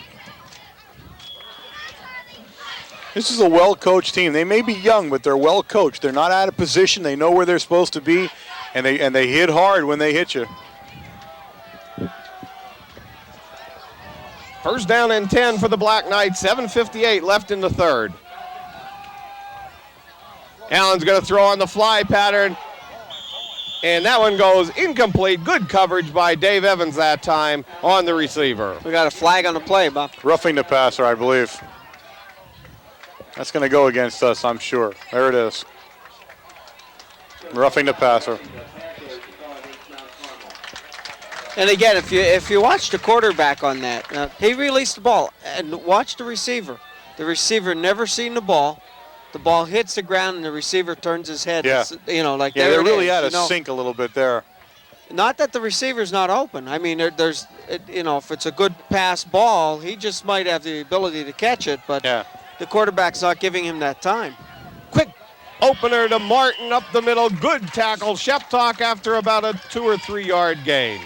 This is a well-coached team. They may be young, but they're well-coached. They're not out of position. They know where they're supposed to be, and they hit hard when they hit you. First down and 10 for the Black Knights. 7:58 left in the third. Allen's going to throw on the fly pattern. And that one goes incomplete. Good coverage by Dave Evans that time on the receiver. We got a flag on the play, Bob. Roughing the passer, I believe. That's going to go against us, I'm sure. There it is. Roughing the passer. And again, if you watch the quarterback on that, he released the ball and watch the receiver. The receiver never seen the ball. The ball hits the ground and the receiver turns his head. Yeah. Like Yeah, there they're it really is, out of sync a little bit there. Not that the receiver's not open. I mean, if it's a good pass ball, he just might have the ability to catch it, but the quarterback's not giving him that time. Quick opener to Martin up the middle. Good tackle. Sheptock after about a 2 or 3 yard gain.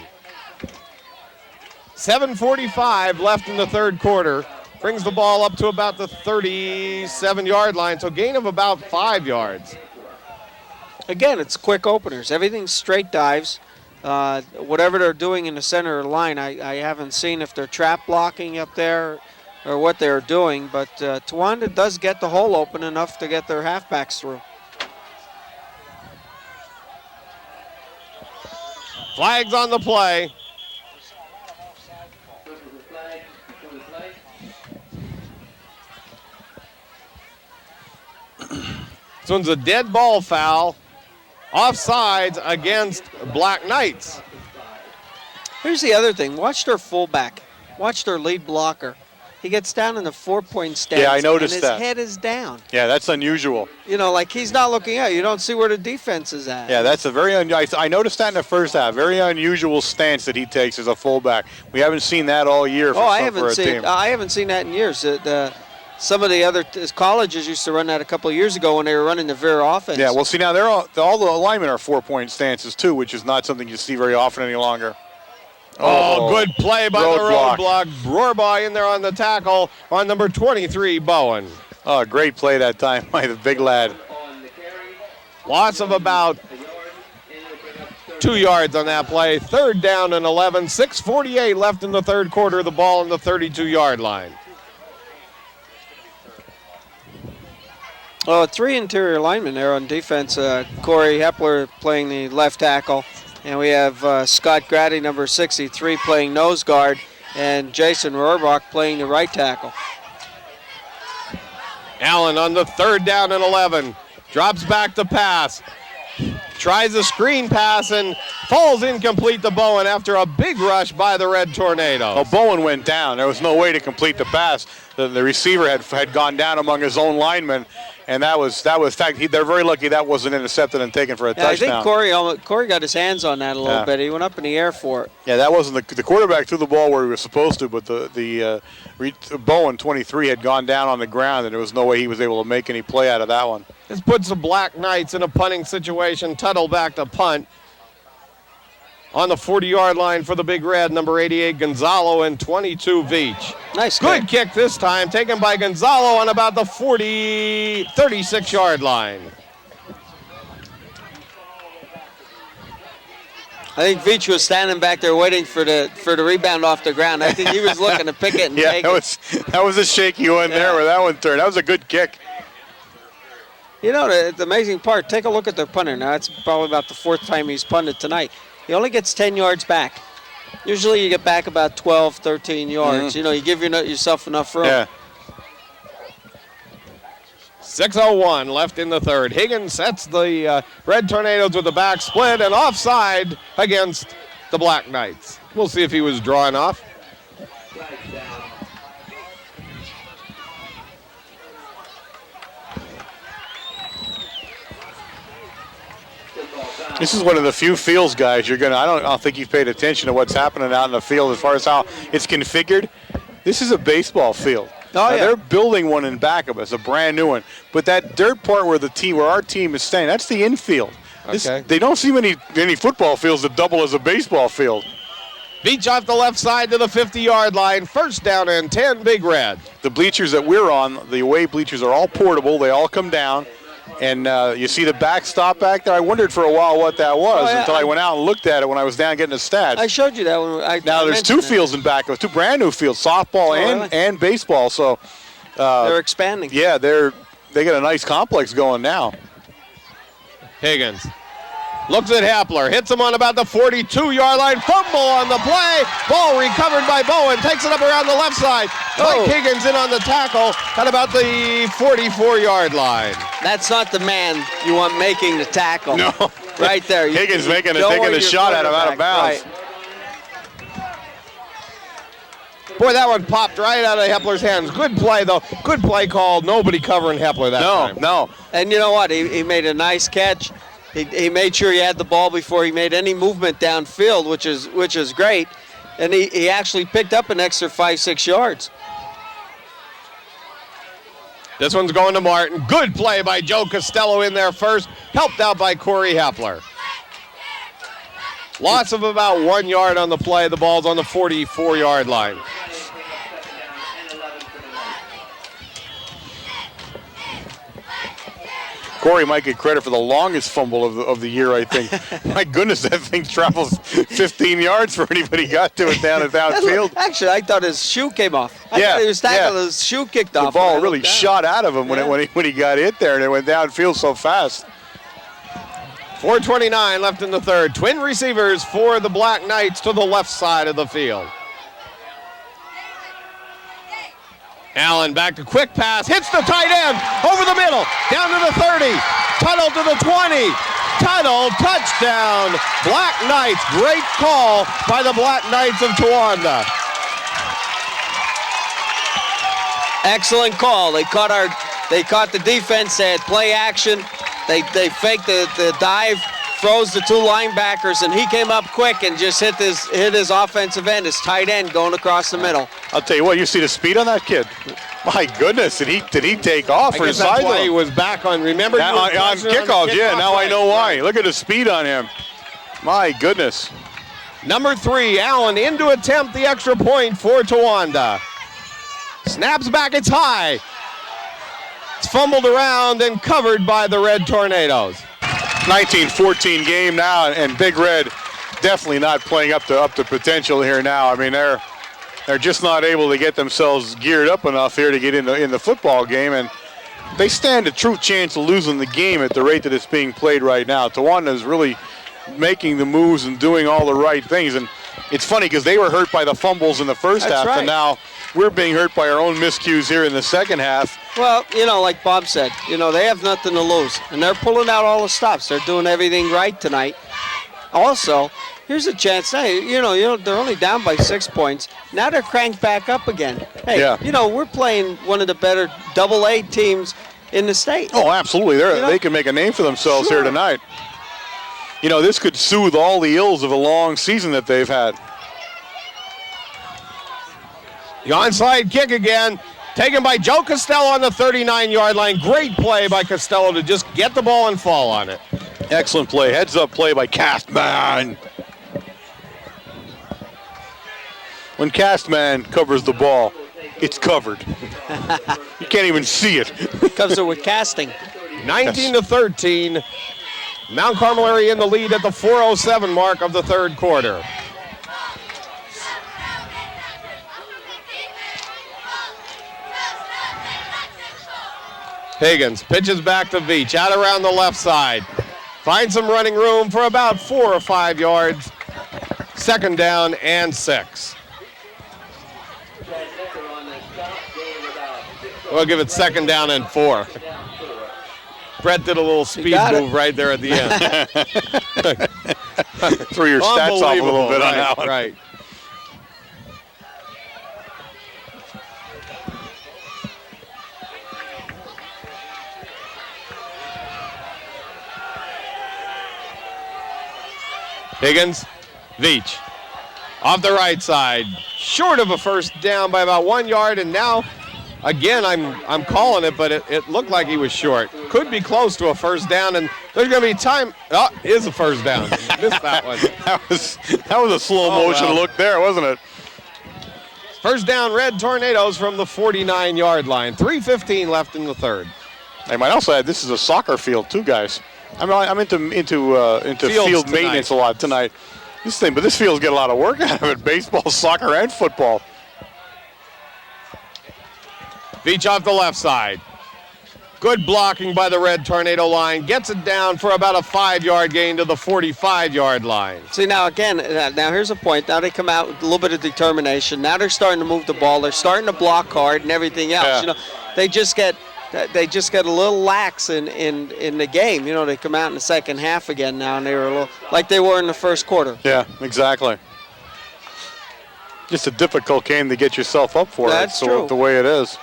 7:45 left in the third quarter. Brings the ball up to about the 37-yard line, so gain of about 5 yards. Again, it's quick openers. Everything's straight dives. Whatever they're doing in the center of the line, I haven't seen if they're trap blocking up there or what they're doing, but Towanda does get the hole open enough to get their halfbacks through. Flags on the play. This one's a dead ball foul. Offsides against Black Knights. Here's the other thing. Watch their fullback. Watch their lead blocker. He gets down in the 4-point stance. Yeah, I noticed and that. his head is down. Yeah, that's unusual. Like he's not looking out. You don't see where the defense is at. Yeah, that's a very I noticed that in the first half. Very unusual stance that he takes as a fullback. We haven't seen that all year for a team. I haven't seen that in years. some of the other colleges used to run that a couple of years ago when they were running the Veer offense. Yeah, well, see, now all the linemen are 4-point stances, too, which is not something you see very often any longer. Oh, good play by roadblock. the roadblock. Rohrbaugh in there on the tackle on number 23, Bowen. Oh, great play that time by the big lad. Loss of about 2 yards on that play. 3rd down and 11. 6:48 left in the third quarter. The ball on the 32-yard line. Well, 3 interior linemen there on defense. Corey Hepler playing the left tackle. And we have Scott Grady, number 63, playing nose guard. And Jason Rohrbach playing the right tackle. Allen on the 3rd down and 11. Drops back to pass. Tries a screen pass and falls incomplete to Bowen after a big rush by the Red Tornadoes. Well, Bowen went down. There was no way to complete the pass. The receiver had gone down among his own linemen, and that was they're very lucky that wasn't intercepted and taken for a touchdown. I think Corey got his hands on that a little bit. He went up in the air for it. Yeah, that wasn't the quarterback threw the ball where he was supposed to, but the Bowen 23 had gone down on the ground, and there was no way he was able to make any play out of that one. This puts the Black Knights in a punting situation. Tuttle back to punt. On the 40-yard line for the Big Red, number 88, Gonzalo, and 22, Veach. Nice Good kick this time, taken by Gonzalo on about the 36-yard line. I think Veach was standing back there waiting for the rebound off the ground. I think he was looking to pick it and take it. That was a shaky one there where that one turned. That was a good kick. You know, the amazing part, take a look at their punter. Now, that's probably about the 4th time he's punted tonight. He only gets 10 yards back. Usually you get back about 12, 13 yards. Mm-hmm. You know, you give yourself enough room. Yeah. 6:01 left in the third. Higgins sets the Red Tornadoes with the back split and offside against the Black Knights. We'll see if he was drawn off. This is one of the few fields, guys. I don't think you've paid attention to what's happening out in the field as far as how it's configured. This is a baseball field. Oh, yeah. They're building one in back of us, a brand new one. But that dirt part where our team is staying, that's the infield. Okay. They don't see many football fields that double as a baseball field. Beach off the left side to the 50-yard line. 1st down and 10, Big Red. The bleachers that we're on, the away bleachers, are all portable. They all come down. And you see the backstop back there? I wondered for a while what that was until I went out and looked at it when I was down getting the stats. I showed you that one. Now there's 2 fields in back of us, 2 brand new fields, softball and baseball. So they're expanding. Yeah, they got a nice complex going now. Higgins looks at Hepler, hits him on about the 42-yard line. Fumble on the play. Ball recovered by Bowen. Takes it up around the left side. Mike Higgins in on the tackle at about the 44-yard line. That's not the man you want making the tackle. No. Right there. Higgins taking a shot at him out of bounds. Right. Boy, that one popped right out of Hepler's hands. Good play, though. Good play call. Nobody covering Hepler that time. No. And you know what? He made a nice catch. He made sure he had the ball before he made any movement downfield, which is great. And he actually picked up an extra 5-6 yards. This one's going to Martin. Good play by Joe Costello in there first. Helped out by Corey Hepler. Loss of about 1 yard on the play. The ball's on the 44-yard line. Corey might get credit for the longest fumble of the year, I think. My goodness, that thing travels 15 yards for anybody got to it downfield. Actually, I thought his shoe came off. I thought he was tackled, his shoe kicked off. The ball really shot out of him when he got hit there, and it went downfield so fast. 4:29 left in the third. Twin receivers for the Black Knights to the left side of the field. Allen back to quick pass, hits the tight end, over the middle, down to the 30, Tuttle to the 20, Tuttle, touchdown, Black Knights. Great call by the Black Knights of Towanda. Excellent call. They caught the defense, they had play action, they faked the dive, froze the 2 linebackers, and he came up quick and just hit his offensive end, his tight end going across the middle. I'll tell you what, you see the speed on that kid. My goodness, did he take off for his that's side? why he was back on. Remember, Now, on kickoff, yeah. Now I know why. Look at the speed on him. My goodness. Number 3, Allen in to attempt the extra point for Towanda. Snaps back, it's high. It's fumbled around and covered by the Red Tornadoes. 19-14 game now, and Big Red definitely not playing up to potential here now. I mean, they're just not able to get themselves geared up enough here to get in the football game, and they stand a true chance of losing the game at the rate that it's being played right now. Towanda is really making the moves and doing all the right things, and it's funny because they were hurt by the fumbles in the first half, right. and now we're being hurt by our own miscues here in the second half. Well, like Bob said, they have nothing to lose, and they're pulling out all the stops. They're doing everything right tonight. Also, here's a chance. Hey, they're only down by 6 points. Now they're cranked back up again. Hey, yeah. We're playing one of the better AA teams in the state. Oh, absolutely. They can make a name for themselves Sure. here tonight. This could soothe all the ills of a long season that they've had. The onside kick again, taken by Joe Costello on the 39-yard line. Great play by Costello to just get the ball and fall on it. Excellent play. Heads-up play by Castman. When Castman covers the ball, it's covered. You can't even see it. Comes with casting. 19-13. Mount Carmel area in the lead at the 4:07 mark of the third quarter. Higgins pitches back to Veach, out around the left side. Finds some running room for about 4 or 5 yards. Second down and 6. We'll give it second down and 4. Brett did a little speed move right there at the end. Threw your stats off a little bit on that one. Right. Higgins, Veach, off the right side, short of a first down by about 1 yard, and now, again, I'm calling it, but it looked like he was short. Could be close to a first down, and there's going to be time. Oh, is a first down. Missed that one. that was a slow motion look there, wasn't it? First down, Red Tornadoes from the 49-yard line. 3:15 left in the third. I might also add this is a soccer field too, guys. I'm into field maintenance a lot tonight. This field's get a lot of work out of it. Baseball, soccer, and football. Veach off the left side. Good blocking by the Red Tornado line. Gets it down for about a 5-yard gain to the 45-yard line. See, now again, here's a point. Now they come out with a little bit of determination. Now they're starting to move the ball. They're starting to block hard and everything else. Yeah. They just get a little lax in the game. They come out in the second half again now, and they were a little like they were in the first quarter. Yeah, exactly. Just a difficult game to get yourself up for. That's true. The way it is.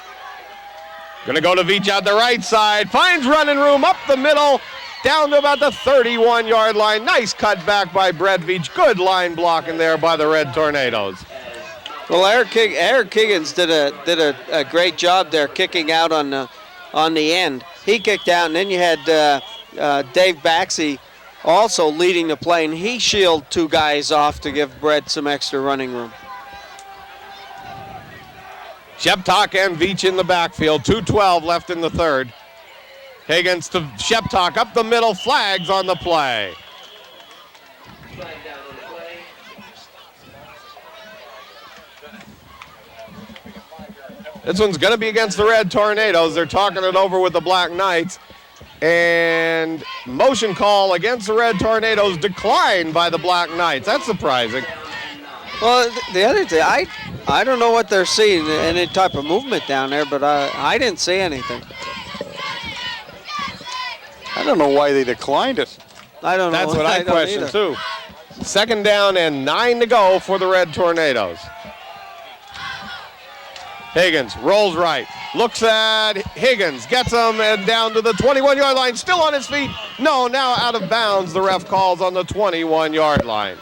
Gonna go to Veach out the right side. Finds running room up the middle, down to about the 31-yard line. Nice cut back by Brett Veach. Good line blocking there by the Red Tornadoes. Well, Eric Higgins did a great job there, kicking out on the end. He kicked out, and then you had Dave Baxey also leading the play, and he shielded 2 guys off to give Brett some extra running room. Sheptock and Veach in the backfield. 2:12 left in the third. Higgins to Sheptock up the middle. Flags on the play. This one's going to be against the Red Tornadoes. They're talking it over with the Black Knights. And motion call against the Red Tornadoes declined by the Black Knights. That's surprising. Well, the other thing, I don't know what they're seeing, any type of movement down there, but I didn't see anything. I don't know why they declined it. I don't know. That's what I question too. Second down and 9 to go for the Red Tornadoes. Higgins rolls right, looks at Higgins, gets him, and down to the 21-yard line, still on his feet. No, now out of bounds, the ref calls on the 21-yard line.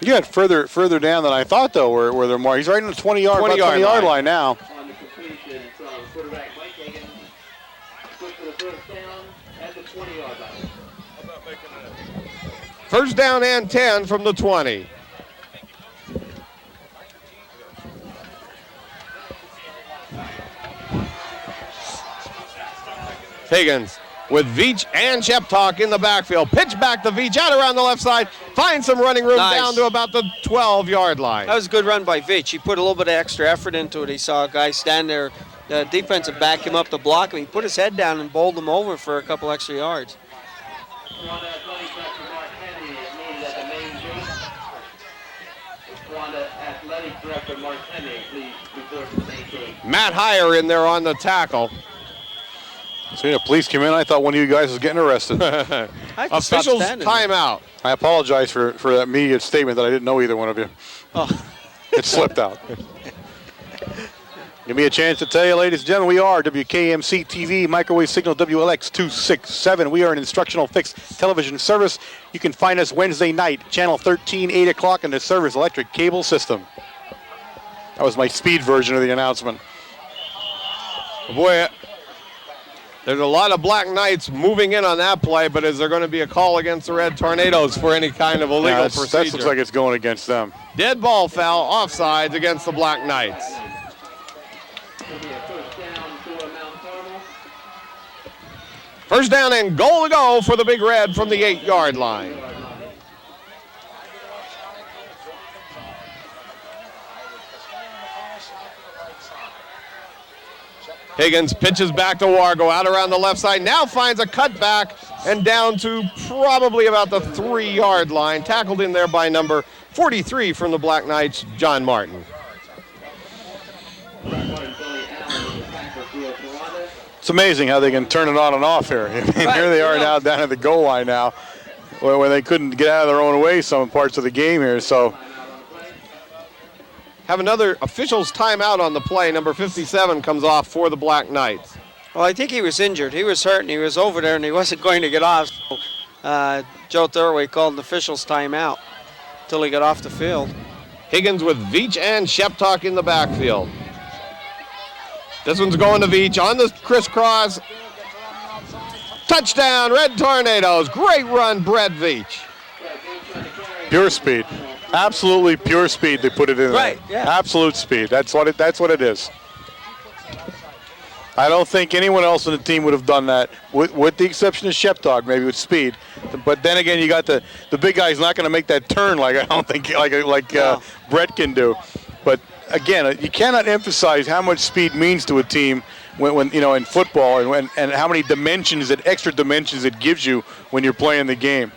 Yeah, further down than I thought, though, where they're more. He's right on the 20-yard line now. On the completion from quarterback Mike Hagan. Good for the first down at the 20-yard line. First down and 10 from the 20. Higgins with Veach and Sheptalk in the backfield. Pitch back to Veach out around the left side. Finds some running room down to about the 12-yard line. That was a good run by Veach. He put a little bit of extra effort into it. He saw a guy stand there. The defensive back him up to block him. He put his head down and bowled him over for a couple extra yards. Towanda Athletics Director Mark Henry is needed at the main gate. Towanda Athletics Director Mark Henry, please report to the main gate. Matt Heyer in there on the tackle. Seeing the police come in, I thought one of you guys was getting arrested. Officials timeout. I apologize for that immediate statement that I didn't know either one of you. Oh. It slipped out. Give me a chance to tell you, ladies and gentlemen, we are WKMC TV, microwave signal WLX 267. We are an instructional fixed television service. You can find us Wednesday night, channel 13, 8 o'clock in the service electric cable system. That was my speed version of the announcement. Boy, there's a lot of Black Knights moving in on that play, but is there going to be a call against the Red Tornadoes for any kind of illegal procedure? That looks like it's going against them. Dead ball foul, offsides against the Black Knights. It'll be a first down for Mount Carmel. First down and goal to go for the Big Red from the 8-yard line. Higgins pitches back to Wargo out around the left side. Now finds a cutback and down to probably about the 3-yard line. Tackled in there by number 43 from the Black Knights, John Martin. It's amazing how they can turn it on and off here. I mean, here they are now down at the goal line now, where they couldn't get out of their own way some parts of the game here. So have another official's timeout on the play. Number 57 comes off for the Black Knights. Well, I think he was injured. He was hurt, and he was over there, and he wasn't going to get off. So, Joe Thurway called an official's timeout until he got off the field. Higgins with Veach and Sheptalk in the backfield. This one's going to Veach on the crisscross. Touchdown, Red Tornadoes. Great run, Brett Veach. Pure speed. Absolutely pure speed. They put it in right, there. Yeah. Absolute speed. That's what it is. I don't think anyone else on the team would have done that, with the exception of Sheptalk, maybe with speed. But then again, you got the big guy's not going to make that turn like I don't think like Brett can do. But again, you cannot emphasize how much speed means to a team when you know in football and how many dimensions, extra dimensions it gives you when you're playing the game.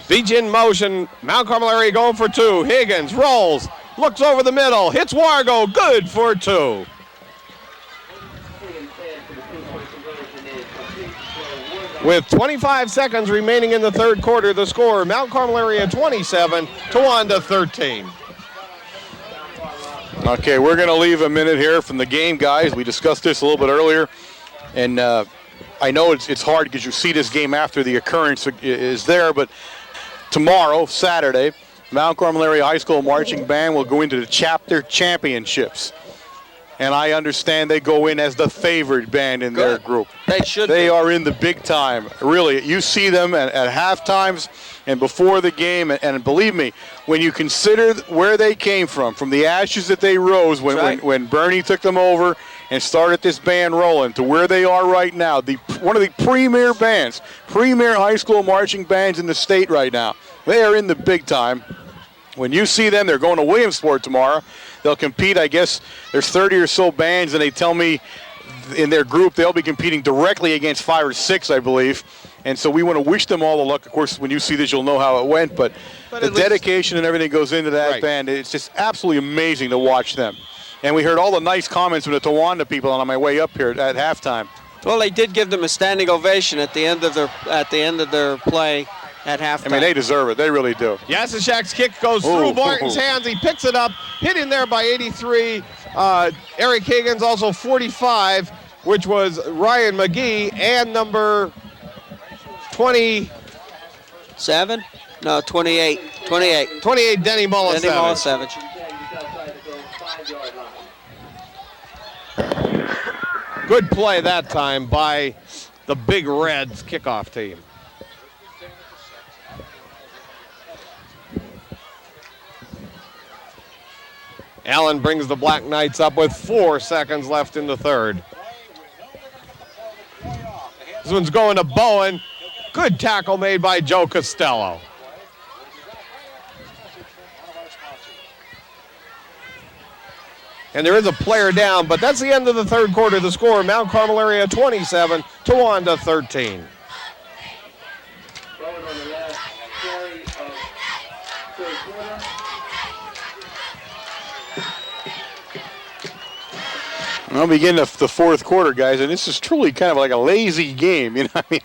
Veach in motion. Mount Carmel area going for 2. Higgins rolls, looks over the middle, hits Wargo, good for 2. With 25 seconds remaining in the third quarter, the score, Mount Carmel area 27, Towanda 13. Okay, we're going to leave a minute here from the game, guys. We discussed this a little bit earlier, and I know it's hard because you see this game after the occurrence is there, but tomorrow, Saturday, Mount Carmel Area High School Marching Band will go into the chapter championships. And I understand they go in as the favored band in their group. They should They be. are in the big time. Really, you see them at half times and before the game. And believe me, when you consider where they came from the ashes that they rose when Bernie took them over and started this band rolling to where they are right now, one of the premier bands, premier high school marching bands in the state right now. They are in the big time. When you see them, they're going to Williamsport tomorrow. They'll compete, I guess, there's 30 or so bands, and they tell me in their group they'll be competing directly against 5 or 6, I believe. And so we want to wish them all the luck. Of course, when you see this, you'll know how it went. But the dedication and everything goes into that band. It's just absolutely amazing to watch them. And we heard all the nice comments from the Towanda people on my way up here at halftime. Well, they did give them a standing ovation at the end of their play at halftime. I mean, they deserve it. They really do. Yasishak's kick goes through Martin's hands. He picks it up, hit in there by 83. Eric Higgins, also 45, which was Ryan McGee, and number 27? No, 28. 28. 28, Denny Mulisevich. Denny Mulisevich. Just outside the goal, 5-yard line. Good play that time by the Big Reds kickoff team. Allen brings the Black Knights up with 4 seconds left in the third. This one's going to Bowen. Good tackle made by Joe Costello. And there is a player down, but that's the end of the third quarter. The score, Mount Carmel area 27, Towanda 13. Bowen on the last play of third quarter. I'll begin the fourth quarter, guys, and this is truly kind of like a lazy game. You know, I mean,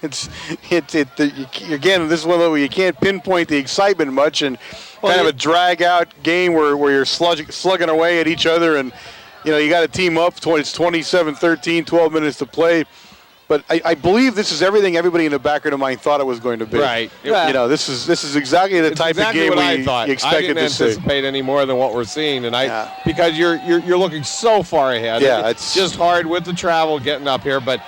again, this is one where you can't pinpoint the excitement much, and kind of a drag-out game where you're slugging away at each other, and you know you got to team up. It's 27-13, 12 minutes to play. But I believe this is everything everybody in the background of mind thought it was going to be. Right. You know, this is exactly the type of game you expected I didn't to see. anticipate any more than what we're seeing, and because you're looking so far ahead. Yeah, it's just hard with the travel getting up here. But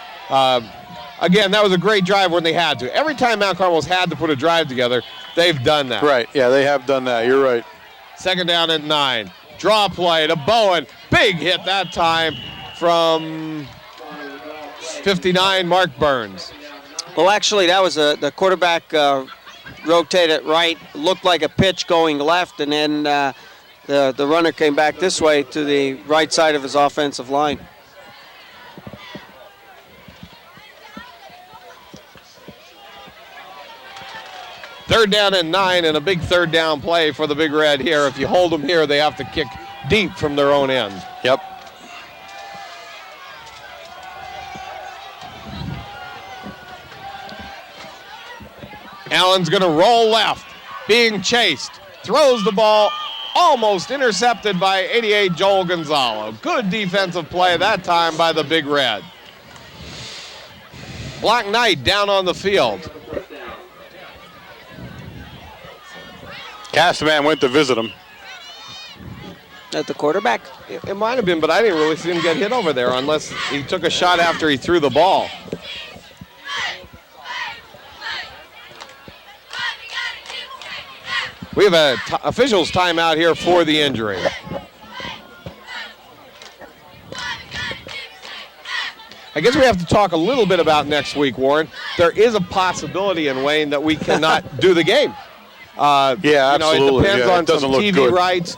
again, that was a great drive when they had to. Every time Mount Carmel's had to put a drive together, they've done that. Right. Yeah, they have done that. You're right. Second down and 9. Draw play to Bowen. Big hit that time from 59, Mark Burns. Well, actually, that was the quarterback rotated right, looked like a pitch going left, and then the runner came back this way to the right side of his offensive line. Third down and 9, and a big third down play for the Big Red here. If you hold them here, they have to kick deep from their own end. Yep. Allen's going to roll left, being chased, throws the ball, almost intercepted by 88 Joel Gonzalo. Good defensive play that time by the Big Red. Black Knight down on the field. Castman went to visit him. At the quarterback? It might have been, but I didn't really see him get hit over there unless he took a shot after he threw the ball. We have a officials timeout here for the injury. I guess we have to talk a little bit about next week, Warren. There is a possibility in Wayne that we cannot do the game. Absolutely. It depends on doesn't some look TV good. rights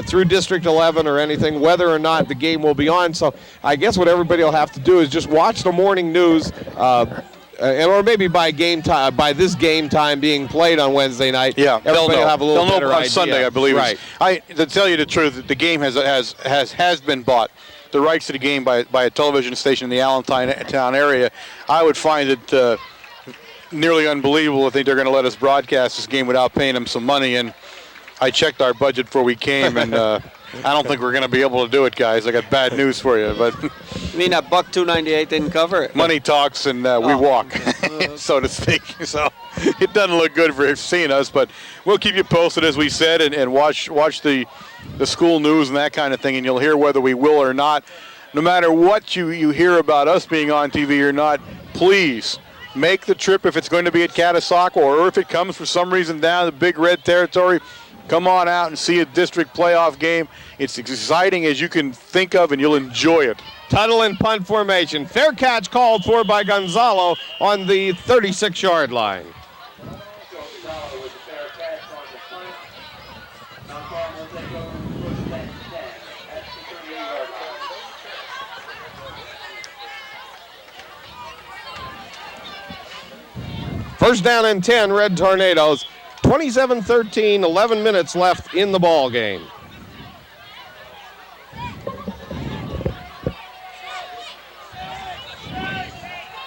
through District 11 or anything, whether or not the game will be on. So I guess what everybody will have to do is just watch the morning news, or maybe by game time, by this game time being played on Wednesday night. Yeah, everybody will have a little they'll better know on idea. Sunday, I believe. Right. To tell you the truth, the game has been bought. The rights to the game by a television station in the Allentown area. I would find it nearly unbelievable if they're going to let us broadcast this game without paying them some money. And I checked our budget before we came, and I don't think we're going to be able to do it, guys. I got bad news for you. But You mean that buck $2.98 didn't cover it? money talks, and we walk, so to speak. So it doesn't look good for seeing us, but we'll keep you posted, as we said, and watch the school news and that kind of thing, and you'll hear whether we will or not. No matter what you hear about us being on TV or not, please make the trip if it's going to be at Catasauqua, or if it comes for some reason down the Big Red territory. Come on out and see a district playoff game. It's as exciting as you can think of, and you'll enjoy it. Tuttle and punt formation. Fair catch called for by Gonzalo on the 36-yard line. Gonzalo with the fair catch on the punt. Mount Carmel will take over first and 10 at the 38-yard line. First down and 10, Red Tornadoes. 27-13, 11 minutes left in the ball game.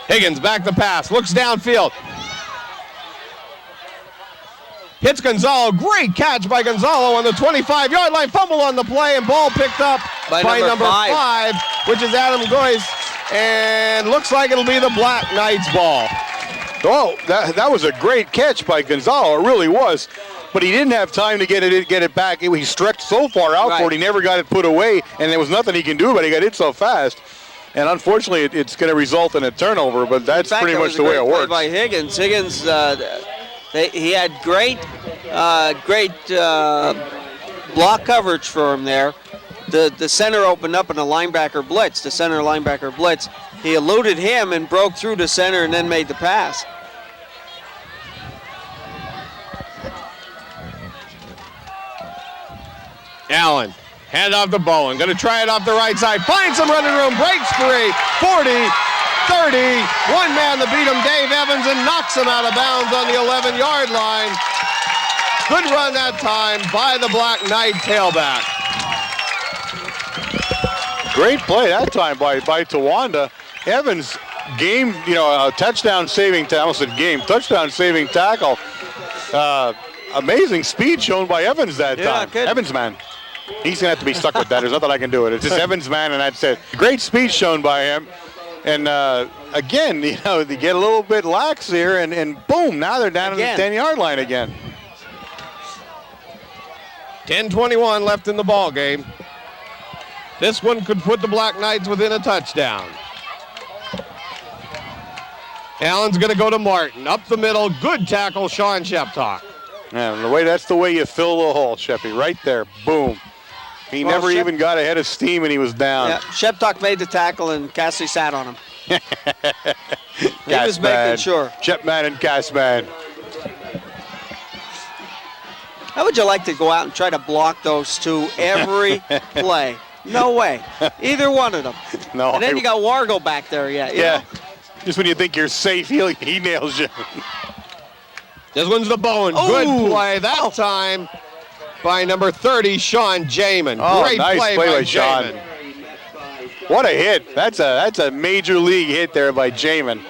Higgins back to pass, looks downfield. Hits Gonzalo, great catch by Gonzalo on the 25-yard line. Fumble on the play, and ball picked up by number five, which is Adam Goyce. And looks like it'll be the Black Knights ball. Oh, that was a great catch by Gonzalo. It really was. But he didn't have time to get it back. He stretched so far out for it, he never got it put away, and there was nothing he can do, but he got hit so fast. And unfortunately, it's going to result in a turnover, but that's pretty much the way it works. By Higgins. Higgins, he had great block coverage for him there. The center opened up in a linebacker blitz, the center linebacker blitz. He eluded him and broke through the center and then made the pass. Allen, hand off to Bowen. Going to try it off the right side. Finds some running room. Breaks free. 40, 30. One man to beat him, Dave Evans, and knocks him out of bounds on the 11-yard line. Good run that time by the Black Knight tailback. Great play that time by Towanda. Evans game, a touchdown saving tackle. Amazing speed shown by Evans that time. Good. Evans man. He's gonna have to be stuck with that. There's nothing I can do it. It's just Evans man, and that's it. Great speed shown by him. And again, they get a little bit lax here, and boom, now they're down at the 10-yard line again. 10:21 left in the ball game. This one could put the Black Knights within a touchdown. Allen's going to go to Martin. Up the middle, good tackle, Sean Sheptock. Yeah, that's the way you fill the hole, Sheppy. Right there, boom. He never even got ahead of steam, and he was down. Yeah, Sheptock made the tackle, and Cassidy sat on him. He was making sure. Shepman and Cassman. How would you like to go out and try to block those two every play? No way. Either one of them. No. And then you got Wargo back there, you know? Just when you think you're safe, he nails you. This one's the Bowen. Good play that time by number 30, Sean Jamin. Great nice play by Sean. Jamin. What a hit. That's a major league hit there by Jamin.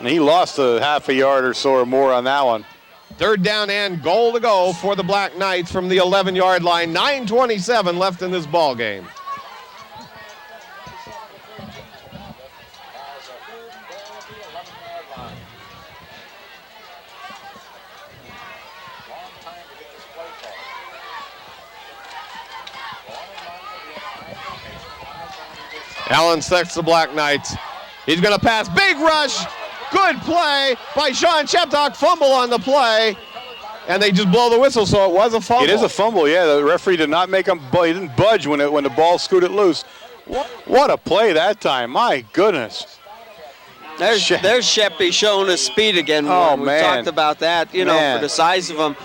And he lost a half a yard or so or more on that one. 3rd down and goal to go for the Black Knights from the 11-yard line. 9:27 left in this ball game. Allen sets the Black Knights. He's going to pass. Big rush. Good play by Sean Sheptock. Fumble on the play. And they just blow the whistle, so it was a fumble. It is a fumble, yeah. The referee did not make him, he didn't budge when the ball scooted loose. What a play that time. My goodness. There's Sheppy showing his speed again. Oh, we man. talked about that, for the size of him.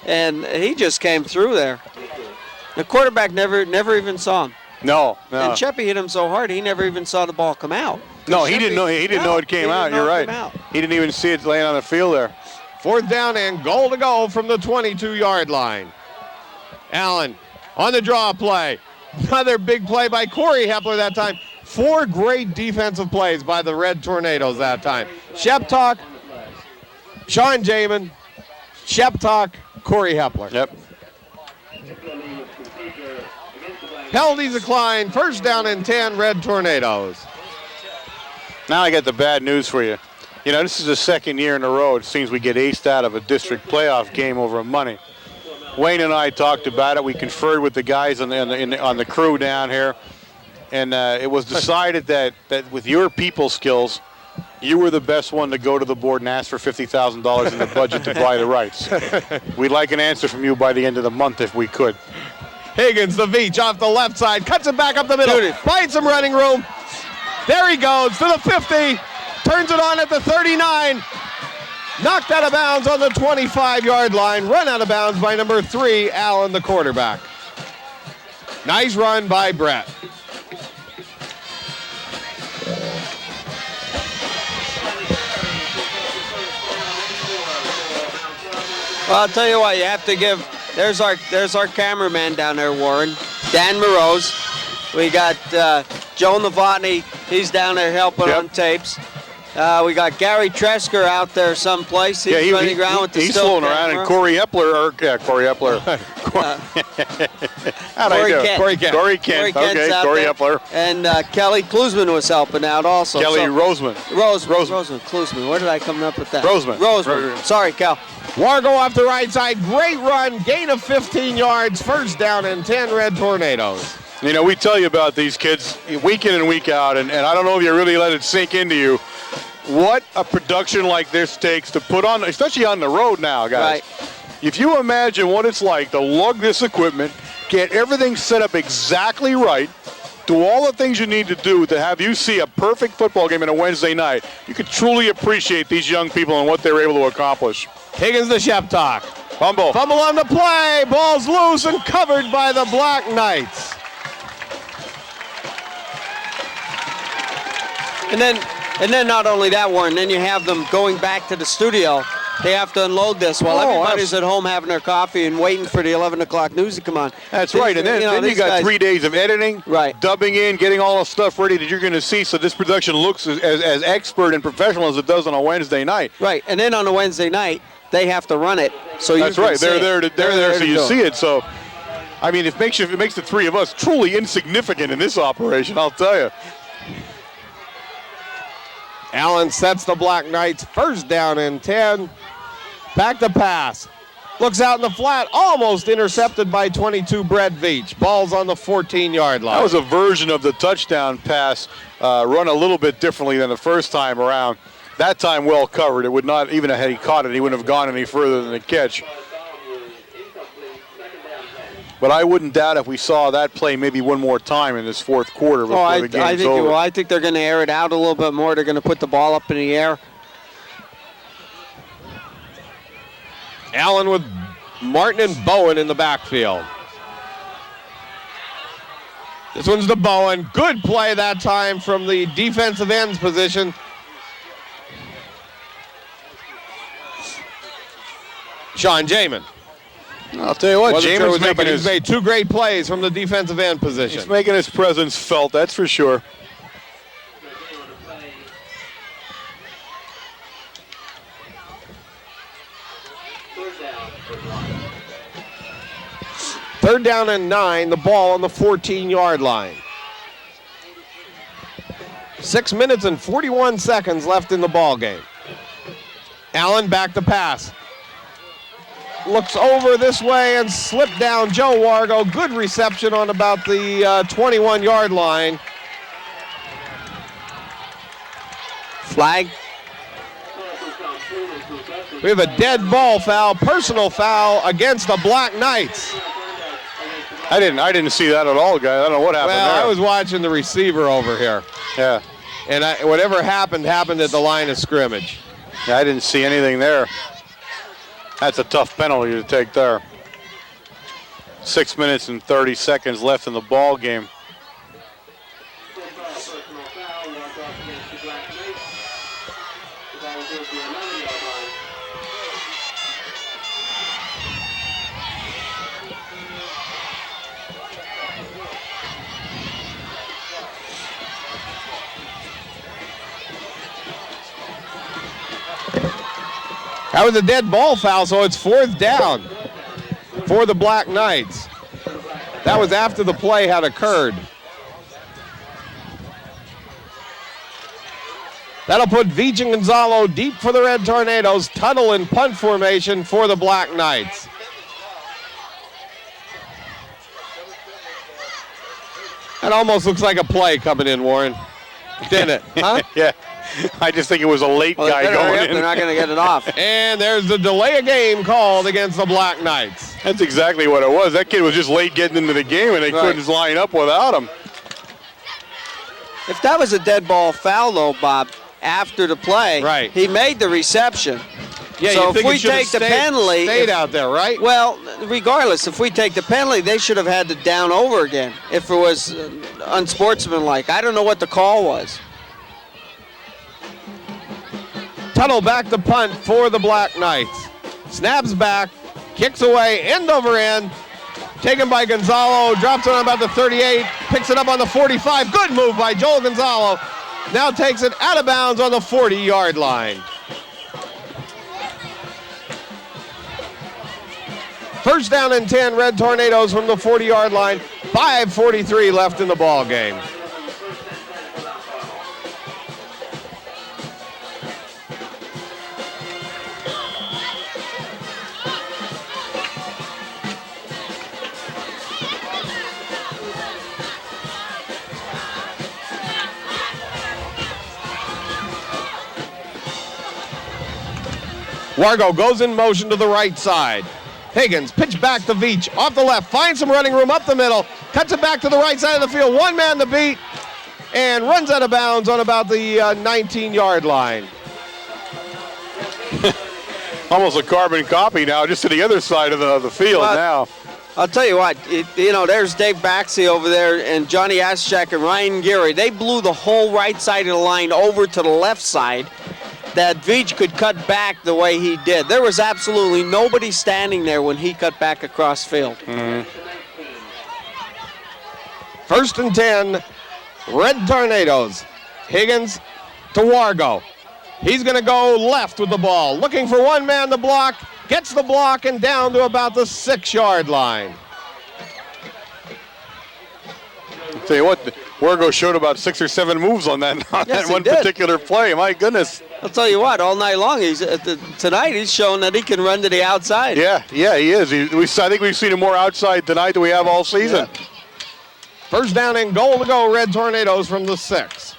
And he just came through there. The quarterback never even saw him. No. And Sheppy hit him so hard, he never even saw the ball come out. No, he didn't know it came out. You're right. He didn't even see it laying on the field there. 4th down and goal to go from the 22-yard line. Allen on the draw play. Another big play by Corey Hepler that time. 4 great defensive plays by the Red Tornadoes that time. Sheptock, Sean Jamin, Sheptock, Corey Hepler. Yep. Penalties decline. 1st down and 10, Red Tornadoes. Now I got the bad news for you. This is the 2nd year in a row it seems we get aced out of a district playoff game over money. Wayne and I talked about it. We conferred with the guys on the crew down here, and it was decided that with your people skills, you were the best one to go to the board and ask for $50,000 in the budget to buy the rights. We'd like an answer from you by the end of the month if we could. Higgins, the Veach off the left side, cuts it back up the middle, finds some running room. There he goes to the 50, turns it on at the 39. Knocked out of bounds on the 25-yard line. Run out of bounds by number 3, Allen, the quarterback. Nice run by Brett. Well, I'll tell you what, you have to give. There's our cameraman down there, Warren. Dan Morose. We got Joe Novotny. He's down there helping on tapes. We got Gary Tresker out there someplace. He's running around with the he's still floating around, and Corey Hepler. How'd I do? Corey Kent. Corey Kent. Kent's Okay, out Corey there. Epler. And Kelly Klusman was helping out also. Kelly Roseman. Roseman. Klusman. Where did I come up with that? Roseman. Sorry, Cal. Wargo off the right side. Great run. Gain of 15 yards. First down and 10 Red Tornadoes. You know, we tell you about these kids week in and week out, and I don't know if you really let it sink into you what a production like this takes to put on, especially on the road now, guys. Right. If you imagine what it's like to lug this equipment, get everything set up exactly right, do all the things you need to do to have you see a perfect football game on a Wednesday night, you could truly appreciate these young people and what they're able to accomplish. Higgins to Sheptock. Fumble. Fumble on the play. Ball's loose and covered by the Black Knights. And then not only that, Warren, then you have them going back to the studio. They have to unload this while everybody's at home having their coffee and waiting for the 11 o'clolock news to come on. That's right, and then you got guys, 3 days of editing, right, dubbing in, getting all the stuff ready that you're going to see, so this production looks as expert and professional as it does on a Wednesday night. Right, and then on a Wednesday night, they have to run it. So you That's can right, see they're there so you see it. it. So, I mean, it makes the three of us truly insignificant in this operation, I'll tell you. Allen sets the Black Knights first down and 10. Back to pass. Looks out in the flat, almost intercepted by 22 Brett Veach. Ball's on the 14-yard line. That was a version of the touchdown pass, run a little bit differently than the first time around. That time well covered. It would not, even had he caught it, he wouldn't have gone any further than the catch. But I wouldn't doubt if we saw that play maybe one more time in this fourth quarter before the game's over. I think they're going to air it out a little bit more. They're going to put the ball up in the air. Allen with Martin and Bowen in the backfield. This one's to Bowen. Good play that time from the defensive ends position. Sean Jamin. I'll tell you what, He's made 2 great plays from the defensive end position. He's making his presence felt, that's for sure. Third down and 9, the ball on the 14-yard line. 6 minutes and 41 seconds left in the ball game. Allen back to pass. Looks over this way and slipped down Joe Wargo. Good reception on about the 21-yard line. Flag. We have a dead ball foul, personal foul against the Black Knights. I didn't see that at all, guys. I don't know what happened there. I was watching the receiver over here. Yeah. And whatever happened at the line of scrimmage. Yeah, I didn't see anything there. That's a tough penalty to take there. 6 minutes and 30 seconds left in the ball game. That was a dead ball foul, so it's 4th down for the Black Knights. That was after the play had occurred. That'll put Veach and Gonzalo deep for the Red Tornadoes. Tunnel and punt formation for the Black Knights. That almost looks like a play coming in, Warren. Didn't it? Huh? Yeah. I just think it was a late guy going in. They're not going to get it off. And there's the delay of game called against the Black Knights. That's exactly what it was. That kid was just late getting into the game, and they couldn't line up without him. If that was a dead ball foul, though, Bob, after the play, he made the reception. Yeah, so you if think we take the penalty, stayed out there, right? Well, regardless, if we take the penalty, they should have had to down over again if it was unsportsmanlike. I don't know what the call was. Tuttle back to punt for the Black Knights. Snaps back, kicks away, end over end. Taken by Gonzalo, drops it on about the 38, picks it up on the 45. Good move by Joel Gonzalo. Now takes it out of bounds on the 40-yard line. First down and 10, Red Tornadoes from the 40-yard line. 5:43 left in the ball game. Wargo goes in motion to the right side. Higgins, pitch back to Veach, off the left, finds some running room up the middle, cuts it back to the right side of the field, one man to beat, and runs out of bounds on about the 19-yard line. Almost a carbon copy now, just to the other side of the field now. I'll tell you what, there's Dave Baxley over there and Johnny Aschak and Ryan Geary. They blew the whole right side of the line over to the left side, that Veach could cut back the way he did. There was absolutely nobody standing there when he cut back across field. First and 10, Red Tornadoes. Higgins to Wargo. He's going to go left with the ball, looking for one man to block, gets the block and down to about the 6-yard line. I'll tell you what, Wargo showed about 6 or 7 moves on that, one particular play. My goodness. I'll tell you what, all night long, tonight he's showing that he can run to the outside. Yeah, he is. I think we've seen him more outside tonight than we have all season. Yeah. First down and goal to go, Red Tornadoes from the 6.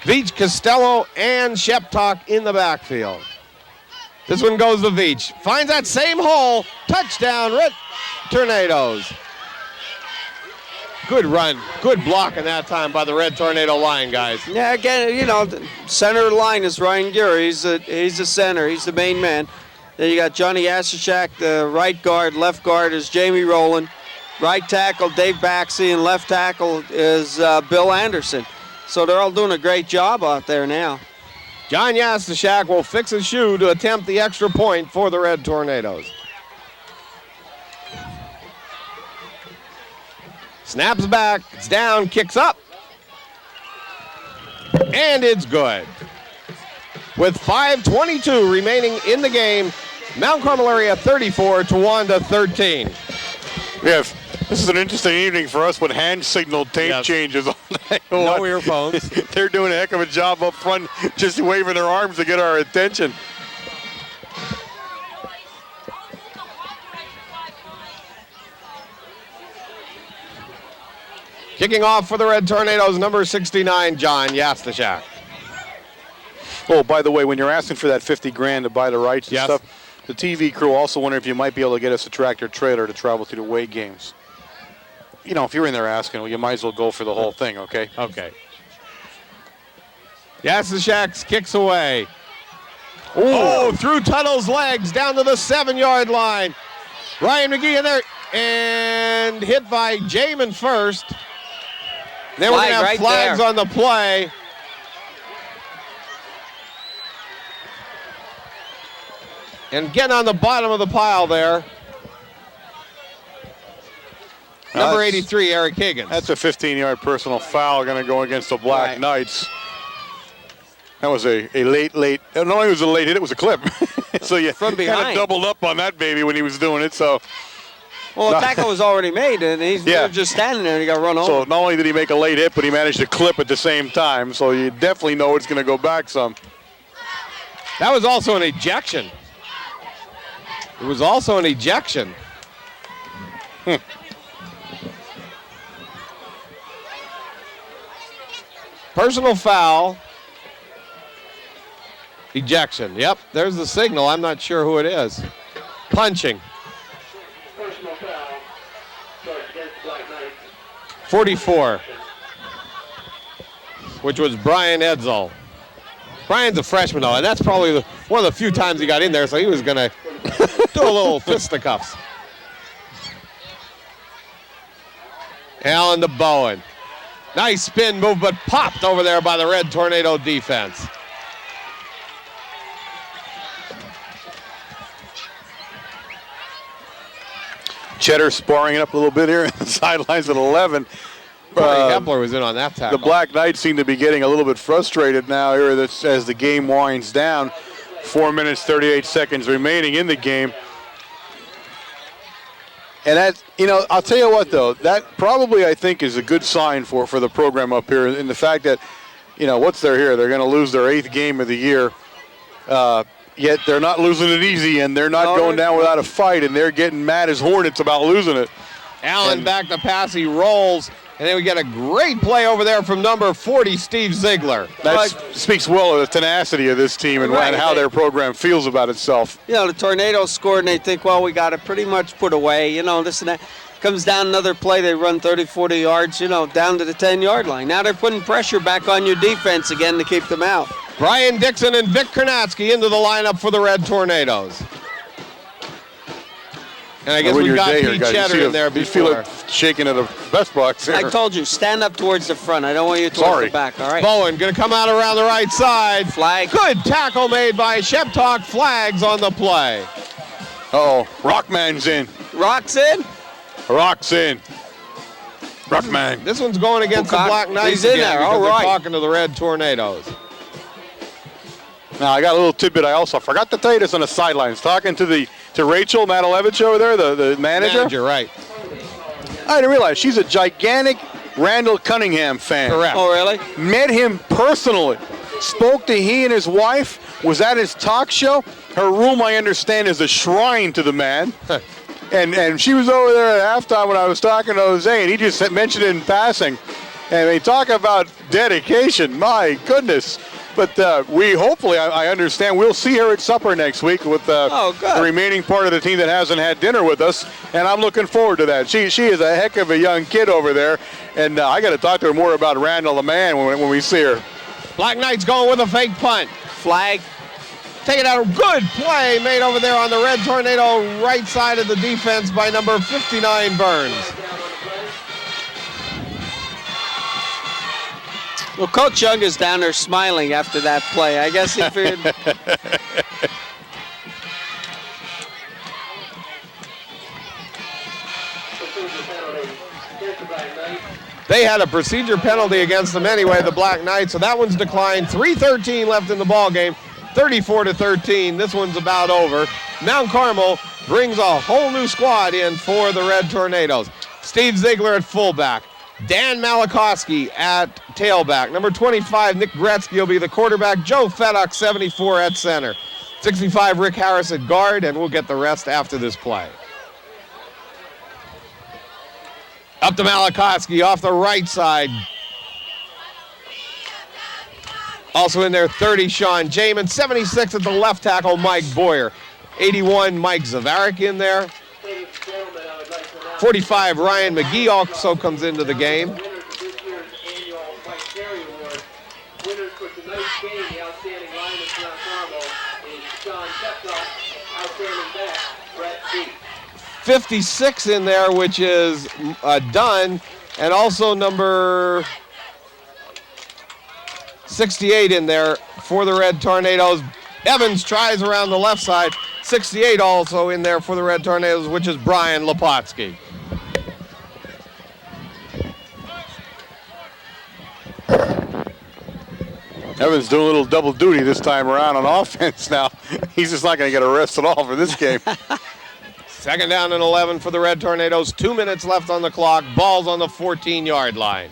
Veach, Costello, and Sheptalk in the backfield. This one goes to Veach. Finds that same hole. Touchdown, Red Tornadoes. Good run. Good blocking that time by the Red Tornado line, guys. Yeah, again, the center of the line is Ryan Geary. He's the center. He's the main man. Then you got Johnny Aschak, the right guard. Left guard is Jamie Rowland. Right tackle, Dave Baxley, and left tackle is Bill Anderson. So they're all doing a great job out there now. John Yastashak will fix his shoe to attempt the extra point for the Red Tornadoes. Snaps back, it's down, kicks up. And it's good. With 5:22 remaining in the game, Mount Carmel area 34, Towanda 13. Yes, this is an interesting evening for us with hand signal tape changes all night. No earphones. They're doing a heck of a job up front, just waving their arms to get our attention. Kicking off for the Red Tornadoes, number 69, John Yastashak. Oh, by the way, when you're asking for that $50,000 to buy the rights and Yes. stuff, the TV crew also wonder if you might be able to get us a tractor trailer to travel to the away games. If you're in there asking, well, you might as well go for the whole thing, okay? Okay. Yastashak kicks away. Oh, through Tuttle's legs, down to the 7-yard line. Ryan McGee in there, and hit by Jamin first. Then we're going to have Right flags there on the play. And getting on the bottom of the pile there. Number 83, Eric Higgins. That's a 15-yard personal foul going to go against the Black Knights. That was a late, not only was it a late hit, it was a clip. So you From kind behind. of doubled up on that baby when he was doing it. So Well, the tackle was already made, and he's just standing there, and he got run over. So not only did he make a late hit, but he managed to clip at the same time. So you definitely know it's going to go back some. That was also an ejection. It was also an ejection. Personal foul. Ejection. Yep, there's the signal. I'm not sure who it is. Punching. Personal foul. Charge against Black Knights. 44. Which was Brian Edsall. Brian's a freshman, though, and that's probably one of the few times he got in there, so he was going to do a little fisticuffs. Allen to Bowen. Nice spin move, but popped over there by the Red Tornado defense. Cheddar sparring it up a little bit here on the sidelines at 11. Kepler was in on that tackle. The Black Knights seem to be getting a little bit frustrated now here as the game winds down. 4 minutes, 38 seconds remaining in the game. And that, I'll tell you what, though, that probably, I think, is a good sign for the program up here, in the fact that, what's there here? They're going to lose their 8th game of the year, yet they're not losing it easy, and they're not going down without a fight, and they're getting mad as hornets about losing it. Allen back to pass, he rolls, and then we get a great play over there from number 40, Steve Ziegler. That speaks well of the tenacity of this team and how their program feels about itself. The Tornadoes scored, and they think, well, we got it pretty much put away, this and that. Comes down another play, they run 30, 40 yards, down to the 10-yard line. Now they're putting pressure back on your defense again to keep them out. Brian Dixon and Vic Kornatsky into the lineup for the Red Tornadoes. And I guess we got Pete Cheddar in there before. You feel it shaking at the best box here. I told you, stand up towards the front. I don't want you towards the back, all right? Bowen going to come out around the right side. Flag. Good tackle made by Sheptalk. Flags on the play. Uh-oh, Rockman's in. Rock's in? Rock's in. Rockman. This one's going against the Black Knights. He's in there, all right. They're talking to the Red Tornadoes. Now, I got a little tidbit I also forgot to tell you this on the sidelines. Talking to Rachel Matalevich over there, the manager. Manager, right. I didn't realize she's a gigantic Randall Cunningham fan. Correct. Oh, really? Met him personally. Spoke to he and his wife. Was at his talk show. Her room, I understand, is a shrine to the man. and she was over there at halftime when I was talking to Jose, and he just mentioned it in passing. And they talk about dedication. My goodness. But we hopefully, I understand, we'll see her at supper next week with the remaining part of the team that hasn't had dinner with us, and I'm looking forward to that. She is a heck of a young kid over there, and I got to talk to her more about Randall the man when we see her. Black Knights going with a fake punt. Flag. Take it out. A good play made over there on the Red Tornado right side of the defense by number 59, Burns. Well, Coach Young is down there smiling after that play. I guess he figured. They had a procedure penalty against them anyway, the Black Knights, so that one's declined. 3:13 left in the ball game, 34-13. This one's about over. Mount Carmel brings a whole new squad in for the Red Tornadoes. Steve Ziegler at fullback. Dan Malakowski at tailback. Number 25, Nick Gretzky will be the quarterback. Joe Feddock, 74, at center. 65, Rick Harris at guard, and we'll get the rest after this play. Up to Malakowski off the right side. Also in there, 30, Sean Jamin. 76 at the left tackle, Mike Boyer. 81, Mike Zavarik in there. 45, Ryan McGee also comes into the game. Winners for tonight's game, the outstanding lineman for Mount Carmel is Sean Sheptalk, outstanding back, Brett B. 56 in there, which is Dunn, and also number 68 in there for the Red Tornadoes. Evans tries around the left side. 68 also in there for the Red Tornadoes, which is Brian Lepotsky. Evans doing a little double duty this time around on offense now. He's just not going to get arrested at all for this game. Second down and 11 for the Red Tornadoes. 2 minutes left on the clock. Ball's on the 14-yard line.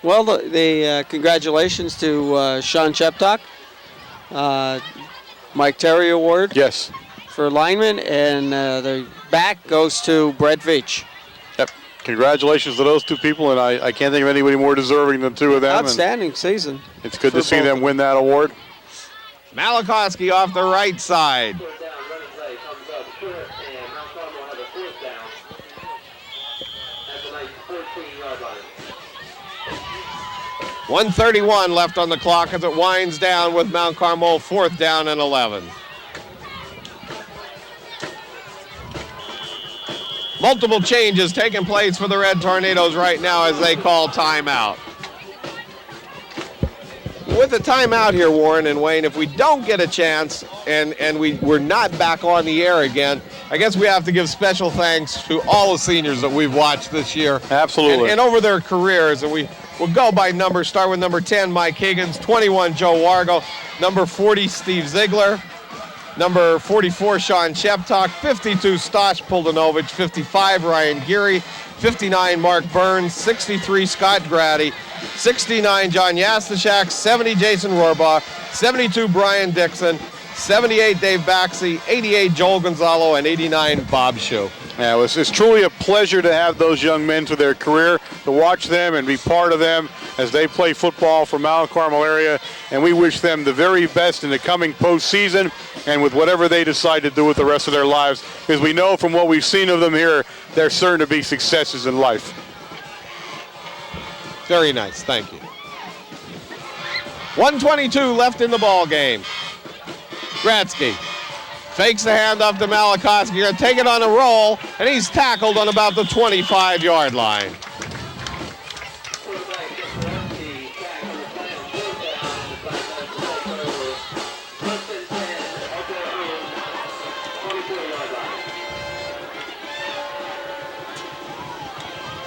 Well, the congratulations to Sean Sheptalk. Mike Terry Award. Yes. For lineman, and the back goes to Brett Veach. Yep. Congratulations to those two people, and I can't think of anybody more deserving than two of them. Outstanding season. It's good to see them win that award. Malakowski off the right side. Fourth down, running play comes up short, and Mount Carmel has a fourth down at the 14-yard line. 1:31 left on the clock as it winds down with Mount Carmel, 4th down and 11. Multiple changes taking place for the Red Tornadoes right now as they call timeout. with a timeout here, Warren and Wayne, if we don't get a chance and we're not back on the air again, I guess we have to give special thanks to all the seniors that we've watched this year. Absolutely. And over their careers. And we'll go by number, start with number 10, Mike Higgins, 21, Joe Wargo, number 40, Steve Ziegler, number 44, Sean Sheptock, 52, Stosh Puldanovich, 55, Ryan Geary, 59, Mark Burns, 63, Scott Grady, 69, John Yastashak, 70, Jason Rohrbach, 72, Brian Dixon, 78, Dave Baxey, 88, Joel Gonzalo, and 89, Bob Shue. Yeah, it's truly a pleasure to have those young men through their career, to watch them and be part of them as they play football for Mount Carmel area. And we wish them the very best in the coming postseason and with whatever they decide to do with the rest of their lives. Because we know from what we've seen of them here, they're certain to be successes in life. Very nice, thank you. 1:22 left in the ball game. Gratzky fakes the handoff to Malachowski. Going to take it on a roll, and he's tackled on about the 25-yard line.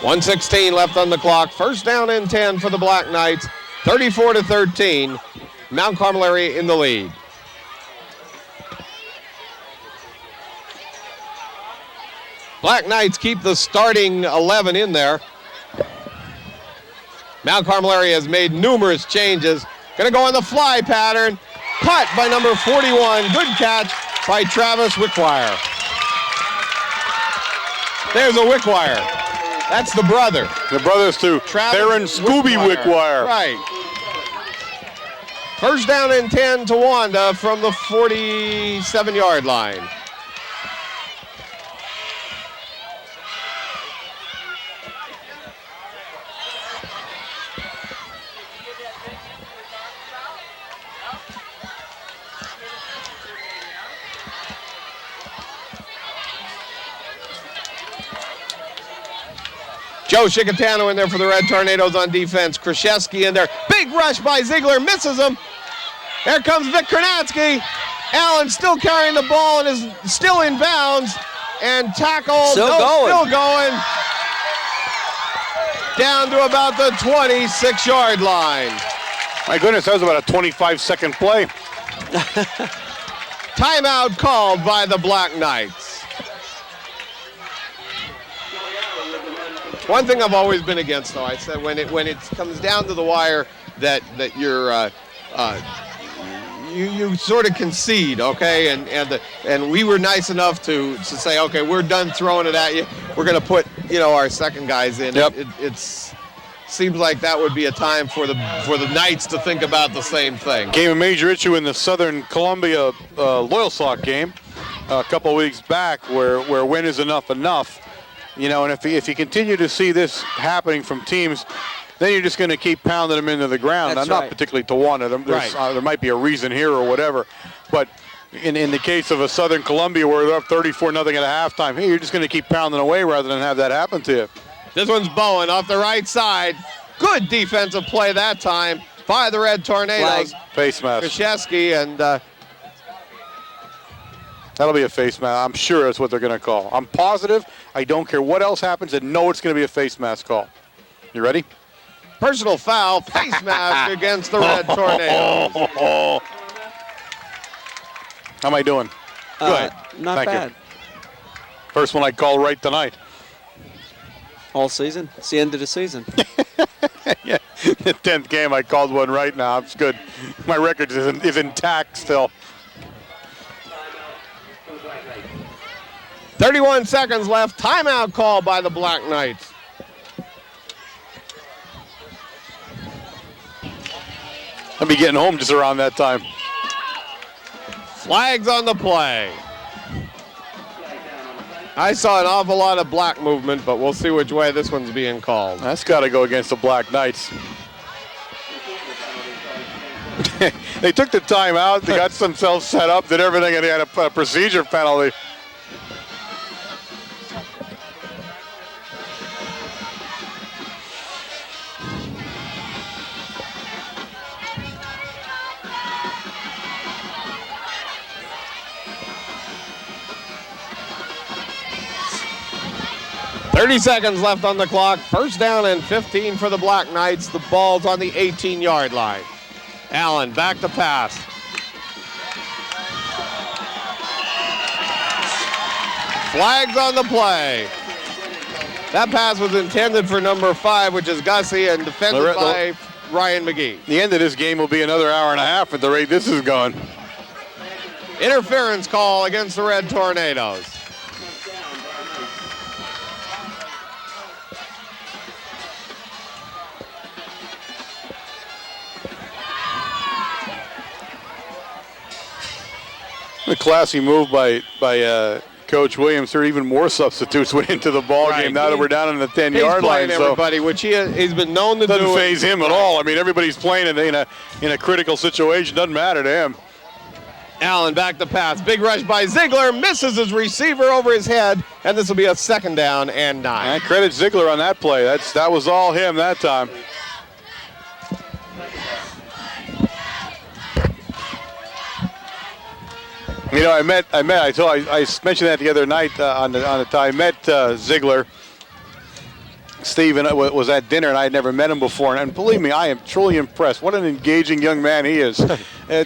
.116 left on the clock. First down and 10 for the Black Knights. 34-13. Mount Carmel area in the lead. Black Knights keep the starting 11 in there. Mount Carmel area has made numerous changes. Going to go on the fly pattern. Putt by number 41. Good catch by Travis Wickwire. There's a Wickwire. That's the brother. The brothers to Theron Scooby Wickwire. Right. First down and 10 to Towanda from the 47-yard line. Joe Chicatano in there for the Red Tornadoes on defense. Krzyzewski in there. Big rush by Ziegler. Misses him. Here comes Vic Kornatsky. Allen still carrying the ball and is still in bounds. And tackled. Still going. Down to about the 26-yard line. My goodness, that was about a 25-second play. Timeout called by the Black Knights. One thing I've always been against, though, I said when it comes down to the wire that you're you sort of concede, okay, and we were nice enough to say, okay, we're done throwing it at you. We're going to put our second guys in. Yep. It's seems like that would be a time for the Knights to think about the same thing. Became a major issue in the Southern Columbia Loyal Sock game a couple of weeks back, where win is enough. And if you continue to see this happening from teams, then you're just going to keep pounding them into the ground. That's Not right. particularly Towanda. There might be a reason here or whatever. But in the case of a Southern Columbia where they're up 34-0 at halftime, hey, you're just going to keep pounding away rather than have that happen to you. This one's Bowen off the right side. Good defensive play that time by the Red Tornadoes. Flag. Face mask. Krzyzewski and That'll be a face mask. I'm sure that's what they're going to call. I'm positive. I don't care what else happens. I know it's going to be a face mask call. You ready? personal foul, face mask against the Red Tornadoes. How am I doing? Good. Not Thank bad. you. First one I call right tonight. All season. It's the end of the season. Yeah, the 10th game I called one right now. It's good. My record is intact still. 31 seconds left. Timeout call by the Black Knights. I'll be getting home just around that time. Flags on the play. I saw an awful lot of black movement, but we'll see which way this one's being called. That's got to go against the Black Knights. They took the time out. They got themselves set up, did everything, and they had a procedure penalty. 30 seconds left on the clock. First down and 15 for the Black Knights. The ball's on the 18-yard line. Allen back to pass. Flags on the play. That pass was intended for number 5, which is Gussie, and defended by Ryan McGee. The end of this game will be another hour and a half at the rate this is going. Interference call against the Red Tornadoes. A classy move by Coach Williams. There even more substitutes went into the ball game now that we're down in the 10-yard line. He's playing everybody, which he's been known to do. Doesn't phase him at all. I mean, everybody's playing in a critical situation. Doesn't matter to him. Allen back to pass. Big rush by Ziegler. Misses his receiver over his head, and this will be a 2nd down and 9. And credit Ziegler on that play. That was all him that time. You know, I mentioned that the other night on the tie. I met Ziegler. Steve was at dinner, and I had never met him before. And believe me, I am truly impressed. What an engaging young man he is.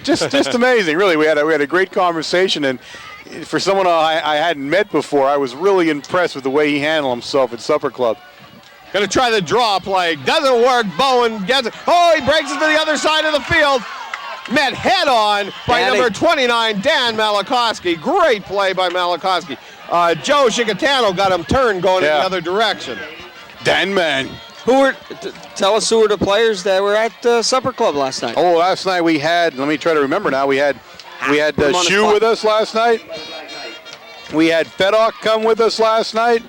Just amazing, really. We had a great conversation, and for someone I hadn't met before, I was really impressed with the way he handled himself at Supper Club. Going to try the draw play. Doesn't work. Bowen gets it. Oh, he breaks it to the other side of the field. Met head on by number 29, Dan Malakowski. Great play by Malakowski. Joe Chicatano got him turned going in the other direction. Dan man. Tell us who were the players that were at Supper Club last night. Oh, last night we had, let me try to remember now, we had Shu with us last night. We had Fedok come with us last night.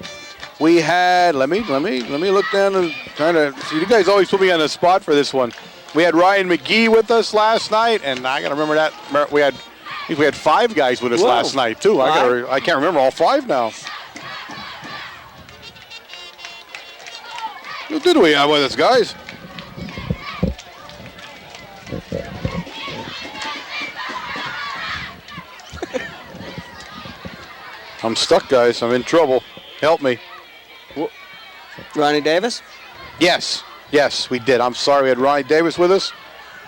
We had, let me look down and try to, see, you guys always put me on the spot for this one. We had Ryan McGee with us last night, and I got to remember that. We had 5 guys with us last night, too. I can't remember all 5 now. Who did we have with us, guys? I'm stuck, guys. I'm in trouble. Help me. Ronnie Davis? Yes, we did. I'm sorry. We had Ronnie Davis with us.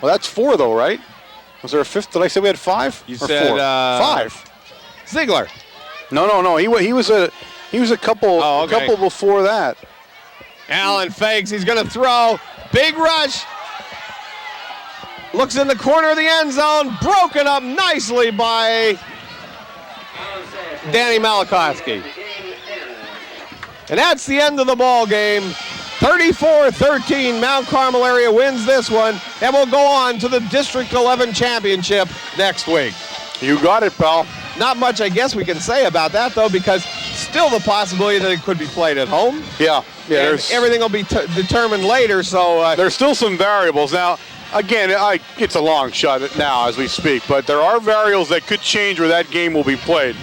Well, that's 4, though, right? Was there a 5th? Did I say we had 5? You or said 4? 5. Ziegler. No. He was a couple. Oh, okay. A couple before that. Allen fakes. He's going to throw. Big rush. Looks in the corner of the end zone. Broken up nicely by Danny Malakowski. And that's the end of the ball game. 34-13, Mount Carmel area wins this one, and will go on to the District 11 championship next week. You got it, pal. Not much, I guess we can say about that, though, because still the possibility that it could be played at home. Yeah. Everything will be determined later, so... there's still some variables. Now, again, it's a long shot now as we speak, but there are variables that could change where that game will be played.